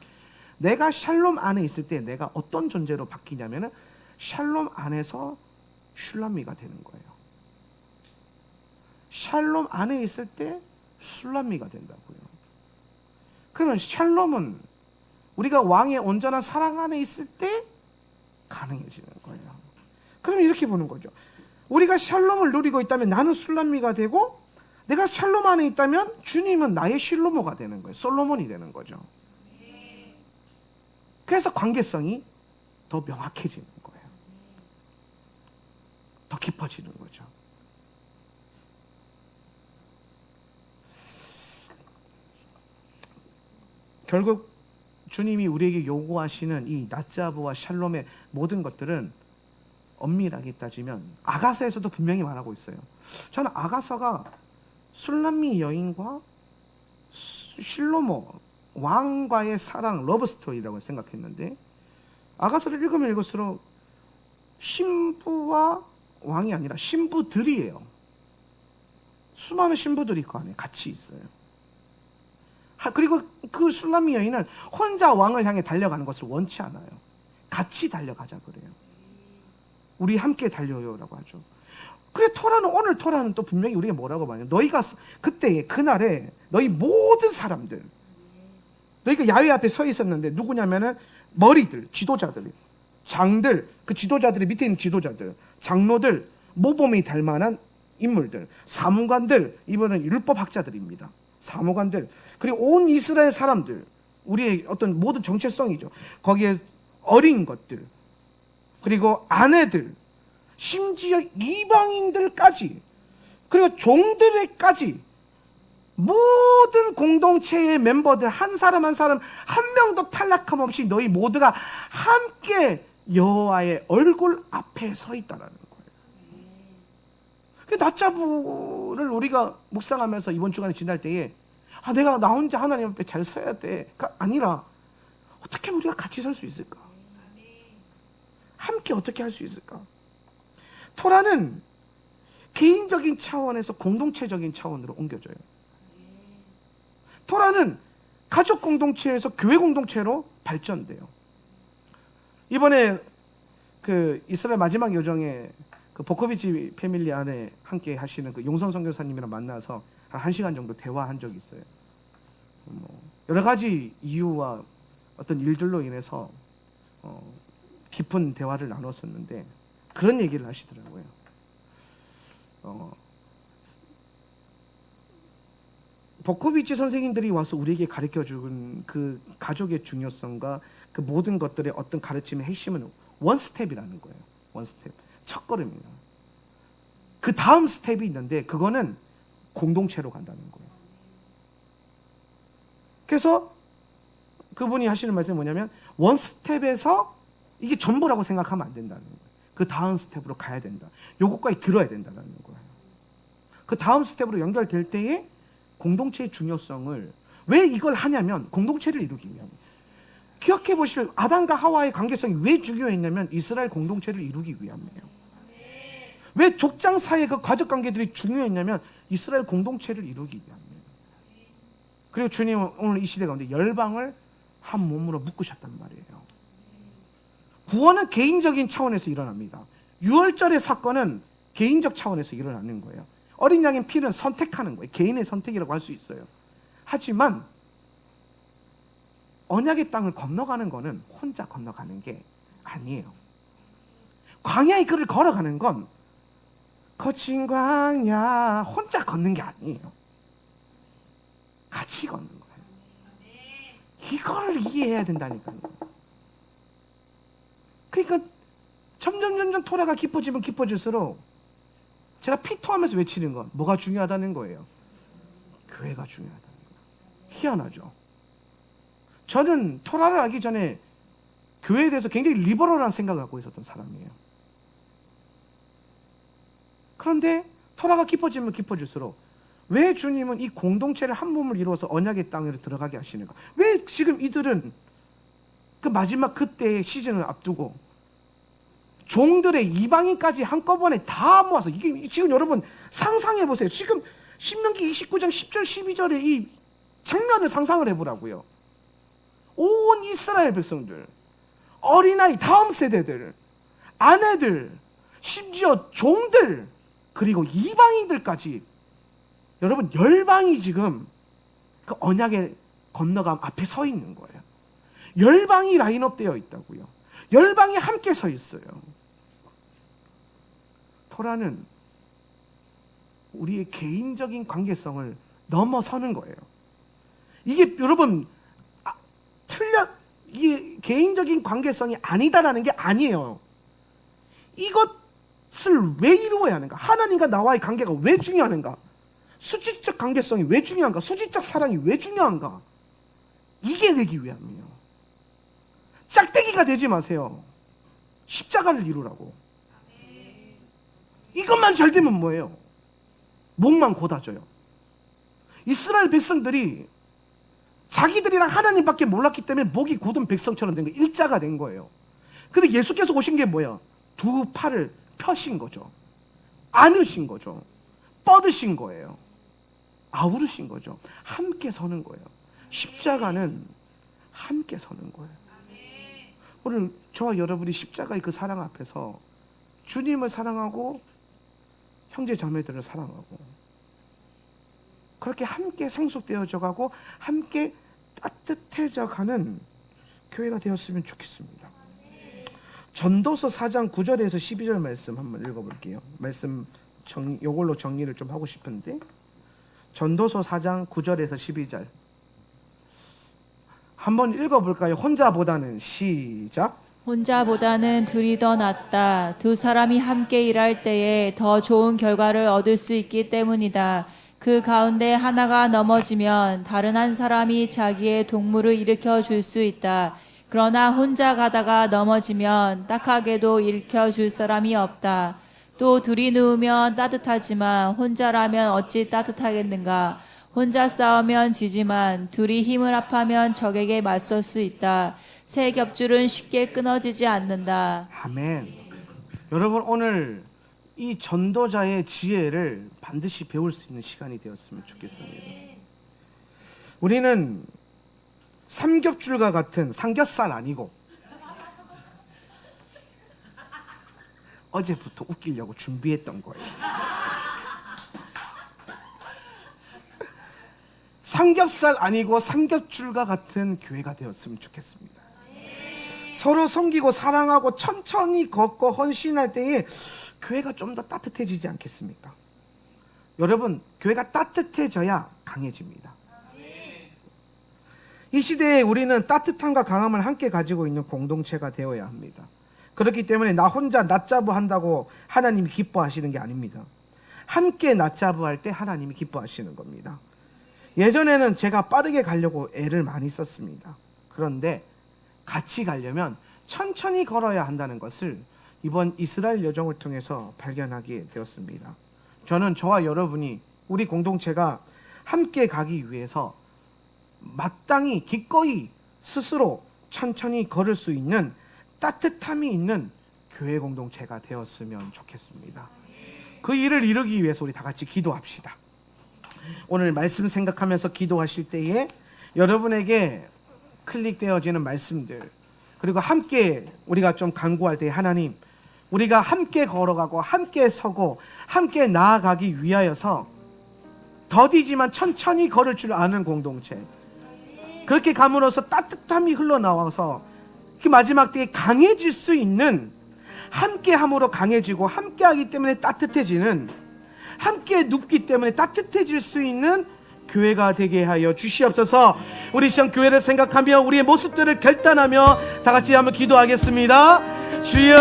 내가 샬롬 안에 있을 때 내가 어떤 존재로 바뀌냐면 샬롬 안에서 슐라미가 되는 거예요. 샬롬 안에 있을 때 술람미가 된다고요. 그러면 샬롬은 우리가 왕의 온전한 사랑 안에 있을 때 가능해지는 거예요. 그러면 이렇게 보는 거죠. 우리가 샬롬을 누리고 있다면 나는 술람미가 되고 내가 샬롬 안에 있다면 주님은 나의 실로모가 되는 거예요. 솔로몬이 되는 거죠. 그래서 관계성이 더 명확해지는 거예요. 더 깊어지는 거죠. 결국 주님이 우리에게 요구하시는 이 낮자부와 샬롬의 모든 것들은 엄밀하게 따지면 아가서에서도 분명히 말하고 있어요. 저는 아가서가 술람미 여인과 실로모 왕과의 사랑 러브스토리라고 생각했는데 아가서를 읽으면 읽을수록 신부와 왕이 아니라 신부들이에요. 수많은 신부들이 그 안에 같이 있어요. 그리고 그 술람미 여인은 혼자 왕을 향해 달려가는 것을 원치 않아요. 같이 달려가자 그래요. 우리 함께 달려요라고 하죠. 그래 오늘 토라는 또 분명히 우리가 뭐라고 말해요. 너희가 그때에 그날에 너희 모든 사람들 너희가 야훼 앞에 서 있었는데 누구냐면은 머리들, 지도자들, 장들, 그 지도자들의 밑에 있는 지도자들, 장로들, 모범이 될 만한 인물들, 사무관들, 이번엔 율법학자들입니다. 사무관들, 그리고 온 이스라엘 사람들, 우리의 어떤 모든 정체성이죠. 거기에 어린 것들, 그리고 아내들, 심지어 이방인들까지, 그리고 종들에까지 모든 공동체의 멤버들 한 사람 한 사람 한 명도 탈락함 없이 너희 모두가 함께 여호와의 얼굴 앞에 서 있다라는 거예요. 그 낮자부를 우리가 묵상하면서 이번 주간에 지날 때에 내가 나 혼자 하나님 앞에 잘 서야 돼가 아니라 어떻게 우리가 같이 설 수 있을까? 함께 어떻게 할 수 있을까? 토라는 개인적인 차원에서 공동체적인 차원으로 옮겨져요. 토라는 가족 공동체에서 교회 공동체로 발전돼요. 이번에 그 이스라엘 마지막 여정에 그 보코비치 패밀리 안에 함께 하시는 그 용선 선교사님이랑 만나서 한 1시간 정도 대화한 적이 있어요. 여러 가지 이유와 어떤 일들로 인해서 깊은 대화를 나눴었는데 그런 얘기를 하시더라고요. 버코비치 선생님들이 와서 우리에게 가르쳐준 그 가족의 중요성과 그 모든 것들의 어떤 가르침의 핵심은 원스텝이라는 거예요. 원스텝, 첫걸음이에요. 그 다음 스텝이 있는데 그거는 공동체로 간다는 거예요. 그래서 그분이 하시는 말씀이 뭐냐면 원스텝에서 이게 전부라고 생각하면 안 된다는 거예요. 그 다음 스텝으로 가야 된다. 요것까지 들어야 된다는 거예요. 그 다음 스텝으로 연결될 때에 공동체의 중요성을 왜 이걸 하냐면 공동체를 이루기 위함이에요. 기억해 보시면 아담과 하와의 관계성이 왜 중요했냐면 이스라엘 공동체를 이루기 위함이에요. 왜 족장 사이의 그 가족 관계들이 중요했냐면 이스라엘 공동체를 이루기 위함이에요. 그리고 주님은 오늘 이 시대 가운데 열방을 한 몸으로 묶으셨단 말이에요. 구원은 개인적인 차원에서 일어납니다. 유월절의 사건은 개인적 차원에서 일어나는 거예요. 어린 양의 피는 선택하는 거예요. 개인의 선택이라고 할 수 있어요. 하지만 언약의 땅을 건너가는 거는 혼자 건너가는 게 아니에요. 광야의 길을 걸어가는 건 거친 광야 혼자 걷는 게 아니에요. 같이 걷는 거예요. 이거를 이해해야 된다니까요. 그러니까 점점 토라가 깊어지면 깊어질수록 제가 피토하면서 외치는 건 뭐가 중요하다는 거예요? 교회가 중요하다는 거예요. 희한하죠. 저는 토라를 알기 전에 교회에 대해서 굉장히 리버럴한 생각을 갖고 있었던 사람이에요. 그런데 토라가 깊어지면 깊어질수록 왜 주님은 이 공동체를 한 몸을 이루어서 언약의 땅으로 들어가게 하시는가? 왜 지금 이들은 그 마지막 그때의 시즌을 앞두고 종들의 이방인까지 한꺼번에 다 모아서 이게 지금 여러분 상상해 보세요. 지금 신명기 29장 10절 12절의 이 장면을 상상을 해보라고요. 온 이스라엘 백성들, 어린아이 다음 세대들, 아내들, 심지어 종들, 그리고 이방인들까지 여러분 열방이 지금 그 언약의 건너감 앞에 서 있는 거예요. 열방이 라인업 되어 있다고요. 열방이 함께 서 있어요. 토라는 우리의 개인적인 관계성을 넘어서는 거예요. 이게 여러분 이게 개인적인 관계성이 아니다라는 게 아니에요. 이것을 왜 이루어야 하는가? 하나님과 나와의 관계가 왜 중요한가? 수직적 관계성이 왜 중요한가? 수직적 사랑이 왜 중요한가? 이게 되기 위함이에요. 짝대기가 되지 마세요. 십자가를 이루라고. 이것만 잘 되면 뭐예요? 목만 고다져요. 이스라엘 백성들이 자기들이랑 하나님밖에 몰랐기 때문에 목이 곧은 백성처럼 된 거예요. 일자가 된 거예요. 근데 예수께서 오신 게 뭐예요? 두 팔을 펴신 거죠. 안으신 거죠. 뻗으신 거예요. 아우르신 거죠. 함께 서는 거예요. 십자가는 함께 서는 거예요. 오늘 저와 여러분이 십자가의 그 사랑 앞에서 주님을 사랑하고 형제 자매들을 사랑하고 그렇게 함께 생속되어져 가고 함께 따뜻해져 가는 교회가 되었으면 좋겠습니다. 전도서 4장 9절에서 12절 말씀 한번 읽어볼게요. 말씀 이걸로 정리를 좀 하고 싶은데 전도서 4장 9절에서 12절 한번 읽어볼까요? 혼자보다는 시작. 혼자보다는 둘이 더 낫다. 두 사람이 함께 일할 때에 더 좋은 결과를 얻을 수 있기 때문이다. 그 가운데 하나가 넘어지면 다른 한 사람이 자기의 동물을 일으켜 줄 수 있다. 그러나 혼자 가다가 넘어지면 딱하게도 일으켜 줄 사람이 없다. 또 둘이 누우면 따뜻하지만 혼자라면 어찌 따뜻하겠는가. 혼자 싸우면 지지만 둘이 힘을 합하면 적에게 맞설 수 있다. 새 겹줄은 쉽게 끊어지지 않는다. 아멘. 여러분 오늘 이 전도자의 지혜를 반드시 배울 수 있는 시간이 되었으면 좋겠습니다. 우리는 삼겹줄과 같은 삼겹살 아니고 어제부터 웃기려고 준비했던 거예요. 삼겹살 아니고 삼겹줄과 같은 교회가 되었으면 좋겠습니다. 서로 섬기고 사랑하고 천천히 걷고 헌신할 때에 교회가 좀 더 따뜻해지지 않겠습니까? 여러분, 교회가 따뜻해져야 강해집니다. 이 시대에 우리는 따뜻함과 강함을 함께 가지고 있는 공동체가 되어야 합니다. 그렇기 때문에 나 혼자 낮잡부 한다고 하나님이 기뻐하시는 게 아닙니다. 함께 낮잡부 할 때 하나님이 기뻐하시는 겁니다. 예전에는 제가 빠르게 가려고 애를 많이 썼습니다. 그런데 같이 가려면 천천히 걸어야 한다는 것을 이번 이스라엘 여정을 통해서 발견하게 되었습니다. 저는 저와 여러분이 우리 공동체가 함께 가기 위해서 마땅히 기꺼이 스스로 천천히 걸을 수 있는 따뜻함이 있는 교회 공동체가 되었으면 좋겠습니다. 그 일을 이루기 위해서 우리 다 같이 기도합시다. 오늘 말씀 생각하면서 기도하실 때에 여러분에게 클릭되어지는 말씀들, 그리고 함께 우리가 좀 간구할 때 하나님, 우리가 함께 걸어가고 함께 서고 함께 나아가기 위하여서 더디지만 천천히 걸을 줄 아는 공동체, 그렇게 감으로써 따뜻함이 흘러나와서 그 마지막 때에 강해질 수 있는, 함께함으로 강해지고 함께하기 때문에 따뜻해지는, 함께 눕기 때문에 따뜻해질 수 있는 교회가 되게 하여 주시옵소서. 우리 시험 교회를 생각하며 우리의 모습들을 결단하며 다 같이 한번 기도하겠습니다. 주여,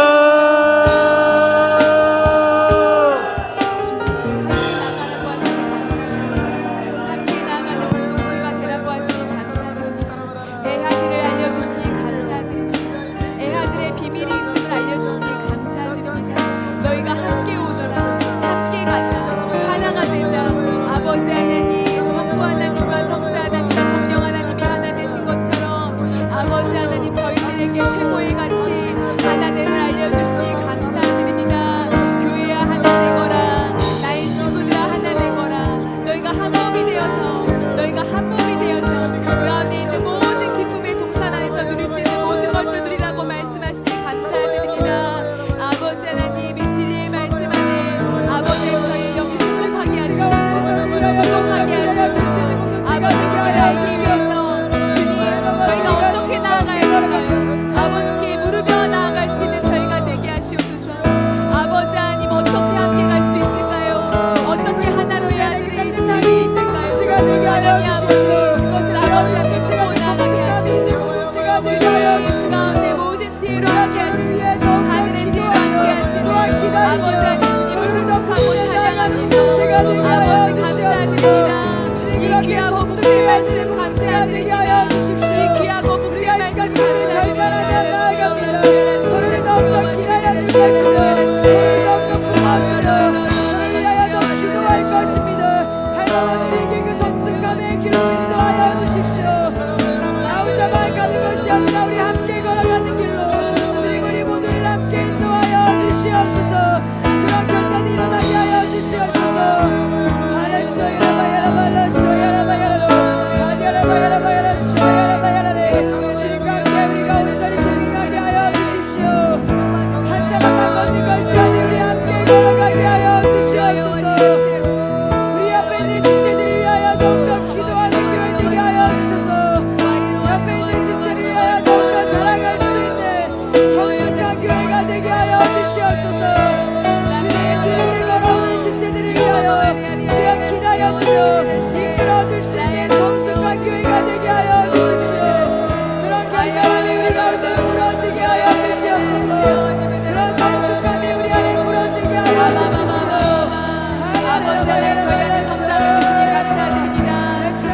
최고의 가치 하나님을 알려주시니 감사드립니다. 교회야 하나 되거라. 나의 친구들아 하나 되거라. 너희가 한 몸이 되어서, 너희가 한 몸이 되어서 그 안에 있는 모든 기쁨의 동산 안에서 누릴 수 있는 모든 걸 누리라고 말씀하시니 감사드립니다. 아버지 하나님, 이 진리의 말씀 안에 아버지 저희 영이 수고하게 하시옵소서. 수고하게 하시옵소서. 아버지 교회를 위해서 주님, 저희가 어떻게 나아가야 할까요? 아버지께 무릎며 나아갈 수 있는 저희가 되게 하시옵소서. 아버지 하나님, 어떻게 함께 갈 수 있을까요? 어떻게 하나로 해야 될 일이 있을까요? 하나님 아버지, 그것을 아버지 앞에 두고 나아가게 하시옵소서. 주님 가운데 모든 지혜로 함께 하시니, 하늘의 지혜로 함께 하시니 아버지 하나님, 주님을 생각하고 찬양합니다. 아버지 감사드립니다. 이 귀하고 복된 말씀 감사드립니다. 이 귀하고 복된 말씀 감사드립니다. 서로를 더욱더 기다려줄 것입니다. 서로를 더욱더 부탁하며 서로를 위하여 더 기도할 것입니다. 할아버지에게 그 성숙함의 길을 인도하여 주십시오. 나 혼자만 가는 것이 아니라 우리 함께 걸어가는 길로 주님, 우리 모두를 함께 인도하여 주시옵소서. 그런 결단이 일어나게 하여 주시옵소서. 주님과 함께 우리가 온전히 동행하게 하여 주십시오. 한 사람만 걷는 것이 아니 우리 함께 걸어가게 하여 주시옵소서. 우리 옆에 있는 지체들을 위하여 더욱더 기도하는 교회 되게 하여 주소서. 옆에 있는 지체를 위하여 더욱더 살아갈 수 있는 성숙한 교회가 되게 하여 주시옵소서. 주님의 길을 걸어오는 지체들을 위하여 주여 기다려주며 이끌어줄 수 있는 성숙한 교회가 되게 하여 주십시오. 그런 결단함이 우리 가운데 부러지게 하여 주시옵소서. 그런 성숙함이 우리 안에 부러지게 하여 주십시오. 아버지 하나님, 저희 안에 성장해 주시니 감사드립니다.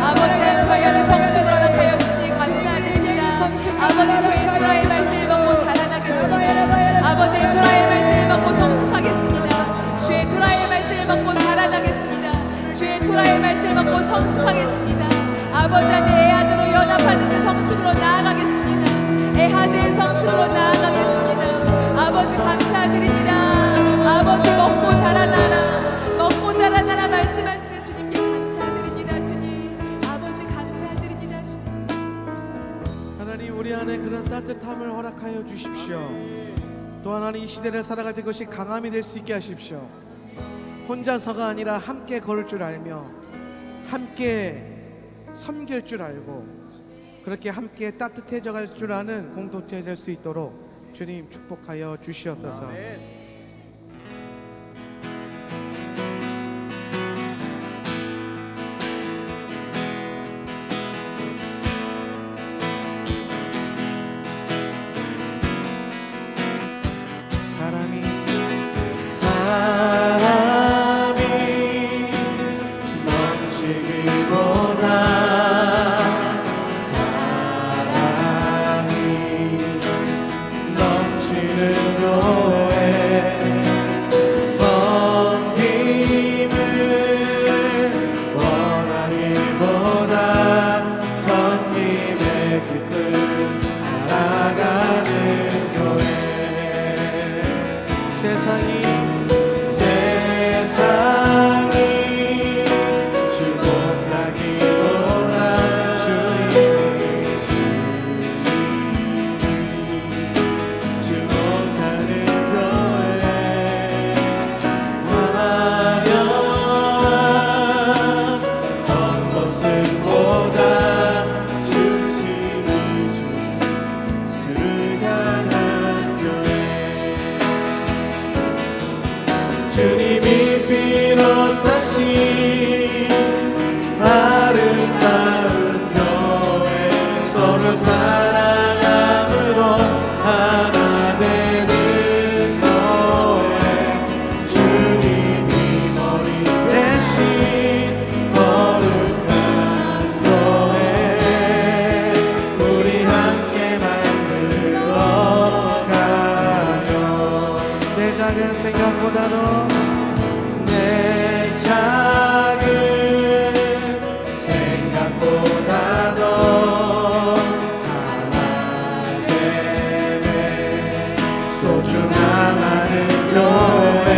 아버지 하나님, 저희 안에 성숙을 허락하여 주시니 감사드립니다. 아버지, 저희 토라의 말씀을 먹고 자라나겠습니다. 아버지, 토라의 말씀을 먹고 성숙하겠습니다. 주의 토라의 말씀을 먹고 자라나겠습니다. 주의 토라의 말씀을 먹고 성숙하겠습니다. 아버지 하나님, 애아들로 연합하는 그 성숙으로 나아가겠습니다. 애아들의 성숙으로 나아가겠습니다. 아버지 감사드립니다. 아버지, 먹고 자라나라, 먹고 자라나라 말씀하시는 주님께 감사드립니다. 주님, 아버지 감사드립니다. 주님, 하나님, 우리 안에 그런 따뜻함을 허락하여 주십시오. 또 하나님, 이 시대를 살아갈 때 그것이 강함이 될 수 있게 하십시오. 혼자서가 아니라 함께 걸을 줄 알며 함께 섬길 줄 알고 그렇게 함께 따뜻해져 갈 줄 아는 공동체 될 수 있도록 주님 축복하여 주시옵소서. 아름다운 교회 서로 사랑함으로 하나 되는 교회 주님이 머리 대신 거룩한 교회 우리 함께 만들어 가요. 내 작은 생각보다도 내 작은 생각보다도 하나 되네 소중함하는 교회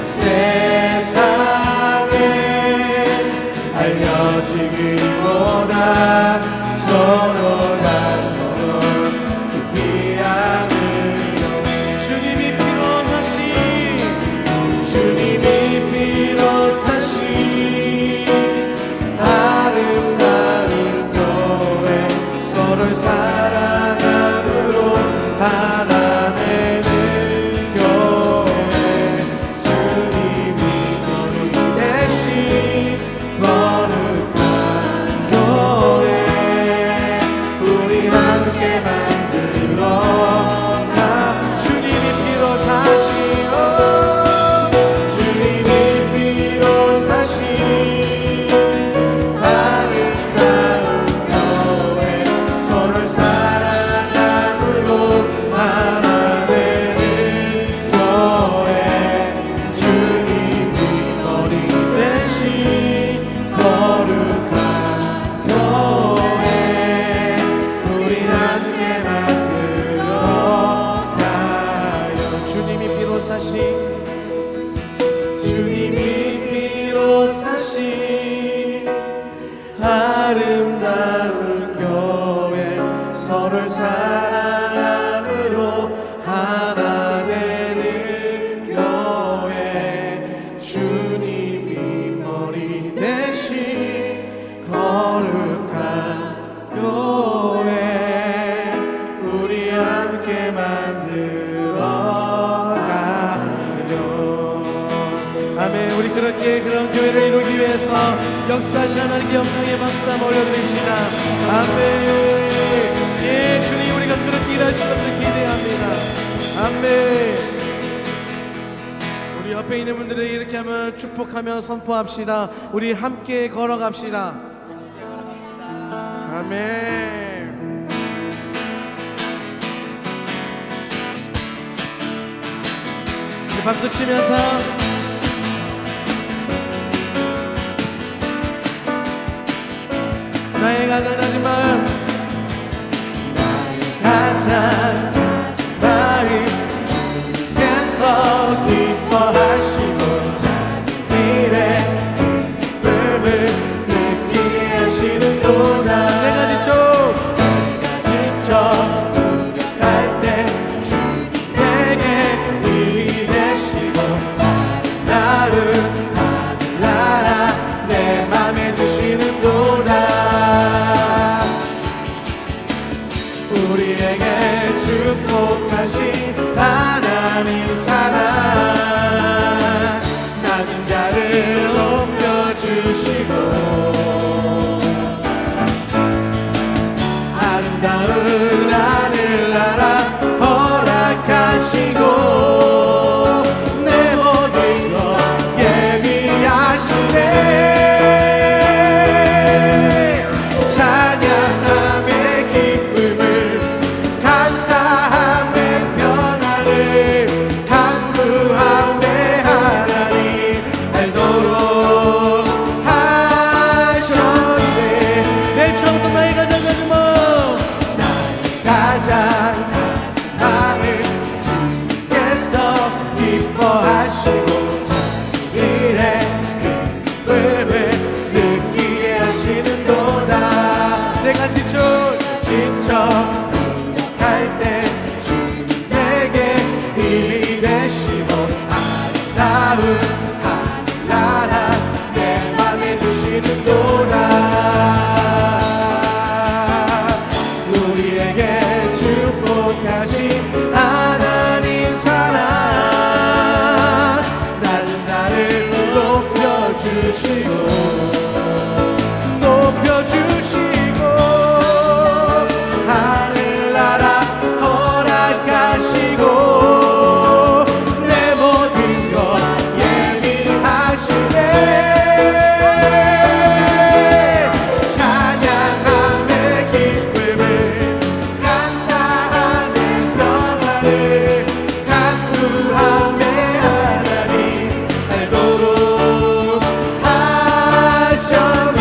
세상에 알려지기보다 서로가 서로 깊이 아는 교회 주님이 피로 사신 아름다운 교회 서로를 사랑함으로 하나 되는 교회 주님이 머리 대신 거룩한 교회 우리 함께 만들어 가 주님이 피로 사신 주님이 피로 사신 아름다운 교회 서로를 사랑함으로 하나 되는 교회 주님이 머리 대신 거룩한 교회 우리 함께 만들어 아멘. 우리 그렇게 그런 교회를 이루기 위해서 역사하신 하나님께 영광의 박수 한번 올려드립시다. 아멘. 예, 주님 우리가 그렇게 일하실 것을 기대합니다. 아멘. 우리 옆에 있는 분들에게 이렇게 하면 축복하며 선포합시다. 우리 함께 걸어갑시다. 아멘. 우리 박수 치면서 나의 가장 낮은 마음 나의 가장 마음 주께서 기뻐하시고 작은 일에 기쁨을 느끼게 하시는도다 내가 지쳐 무력할 때 주님 내게 힘이 되시고 아름다운 하늘나라 내 맘에 주시는도다 주시고 높여주시고 하늘나라 허락하시고 내 모든 것 예비하시네 찬양함의 기쁨을 감사함의 평안을 간구함의 하나님 알도록 하셨네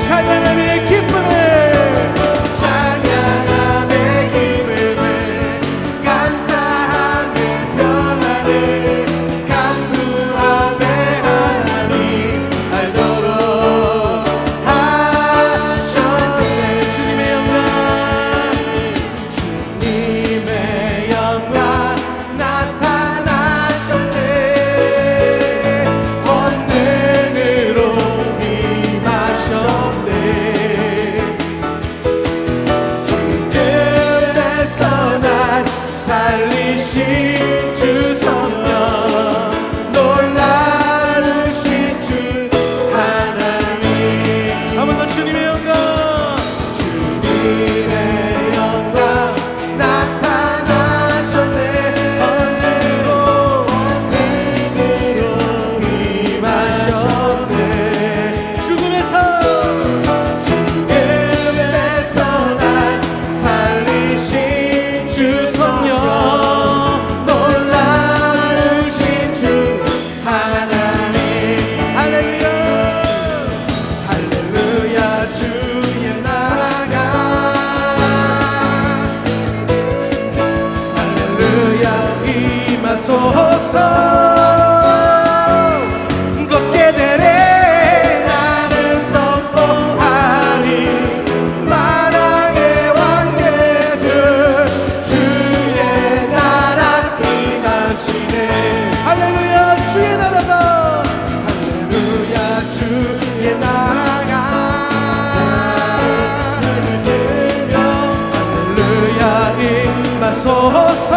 찬양함의 기쁨을 감사함의 평안을 간구함의 하나님 알도록 하셨네 주님의 영광 주님의 영광 나타나셨네 권능으로 임하셨네 죽음에서 날 살리신 주 성령 놀라우신 주 하나님 한 번 더 주님의 영광 주님의 영광 나타나셨네 권능으로 임하셨네 죽음에서 날 살리신 주 성령 놀라우신 주 하나님 할렐루야 할렐루야 주의 나라가 할렐루야 임하소서 걷게 되네 나는 선포하리 만왕의 왕 예수 주의 나라 임하시네 할렐루야 주의 나라가 할렐루야 주의 나라가 할렐루야 임하소서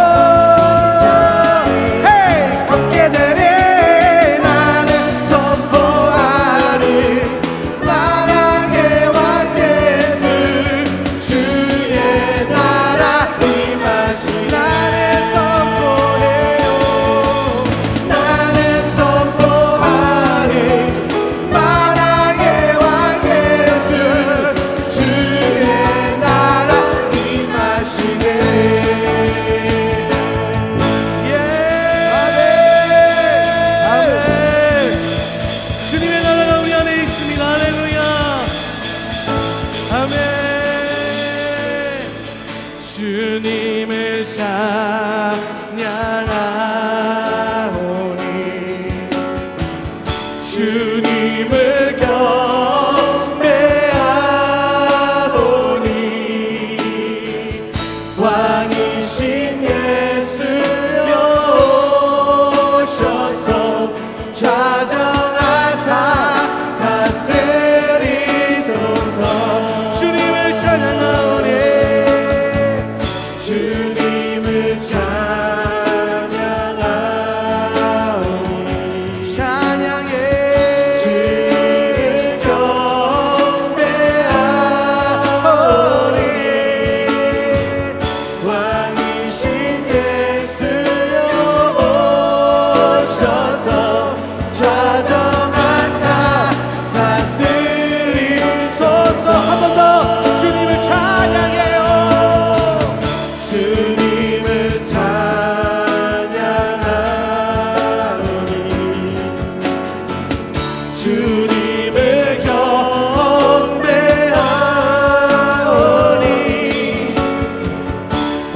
헤이 걷게 되네 나는 선포하리 만왕의 왕 예수 주의 나라 임하시 나는 선포해요 나는 선포하리 만왕의 왕 예수 주의 나라 임하시네 예 아멘 주님의 나라가 우리 안에 있습니다 할렐루야 아멘 주님을 찬양하오니 주님을 경배하오니 왕이신 예수여 오셔서 좌정하사 다스리소서 주님을 찬양하오니 주님을 찬양하오니 찬양해 주님을 경배하오니 왕이신 예수여 오셔서 좌정하사 다스리소서 한 번 더 주님을 찬양해요 주님을 찬양하오니 주님을 경배하오니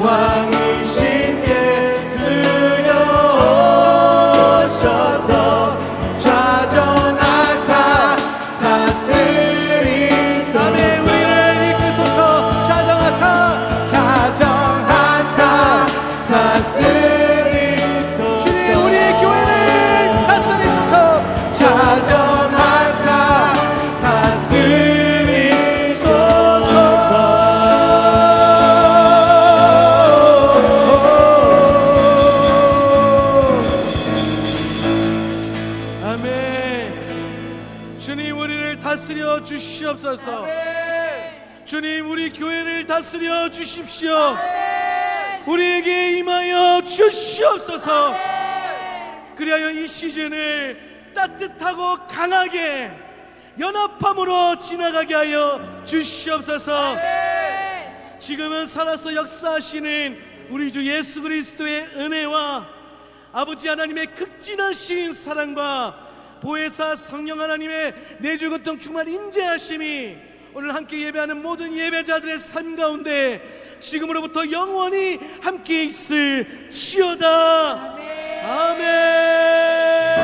왕이신 예수여 오셔서 좌정하사 다스리소서 아멘 우리를 이끄소서 좌정하사 다스리소서 주님 우리의 교회를 다스리소서 좌정하사 다스리소서 아멘 주님 우리를 다스려 주시옵소서. 주님 우리 교회를 다스려 주십시오. 우리에게 임하여 주시옵소서. 그리하여 이 시즌을 따뜻하고 강하게 연합함으로 지나가게 하여 주시옵소서. 지금은 살아서 역사하시는 우리 주 예수 그리스도의 은혜와 아버지 하나님의 극진하신 사랑과 보혜사 성령 하나님의 내주고통 충만 임재하심이 오늘 함께 예배하는 모든 예배자들의 삶 가운데 지금으로부터 영원히 함께 있을 지어다. 아멘.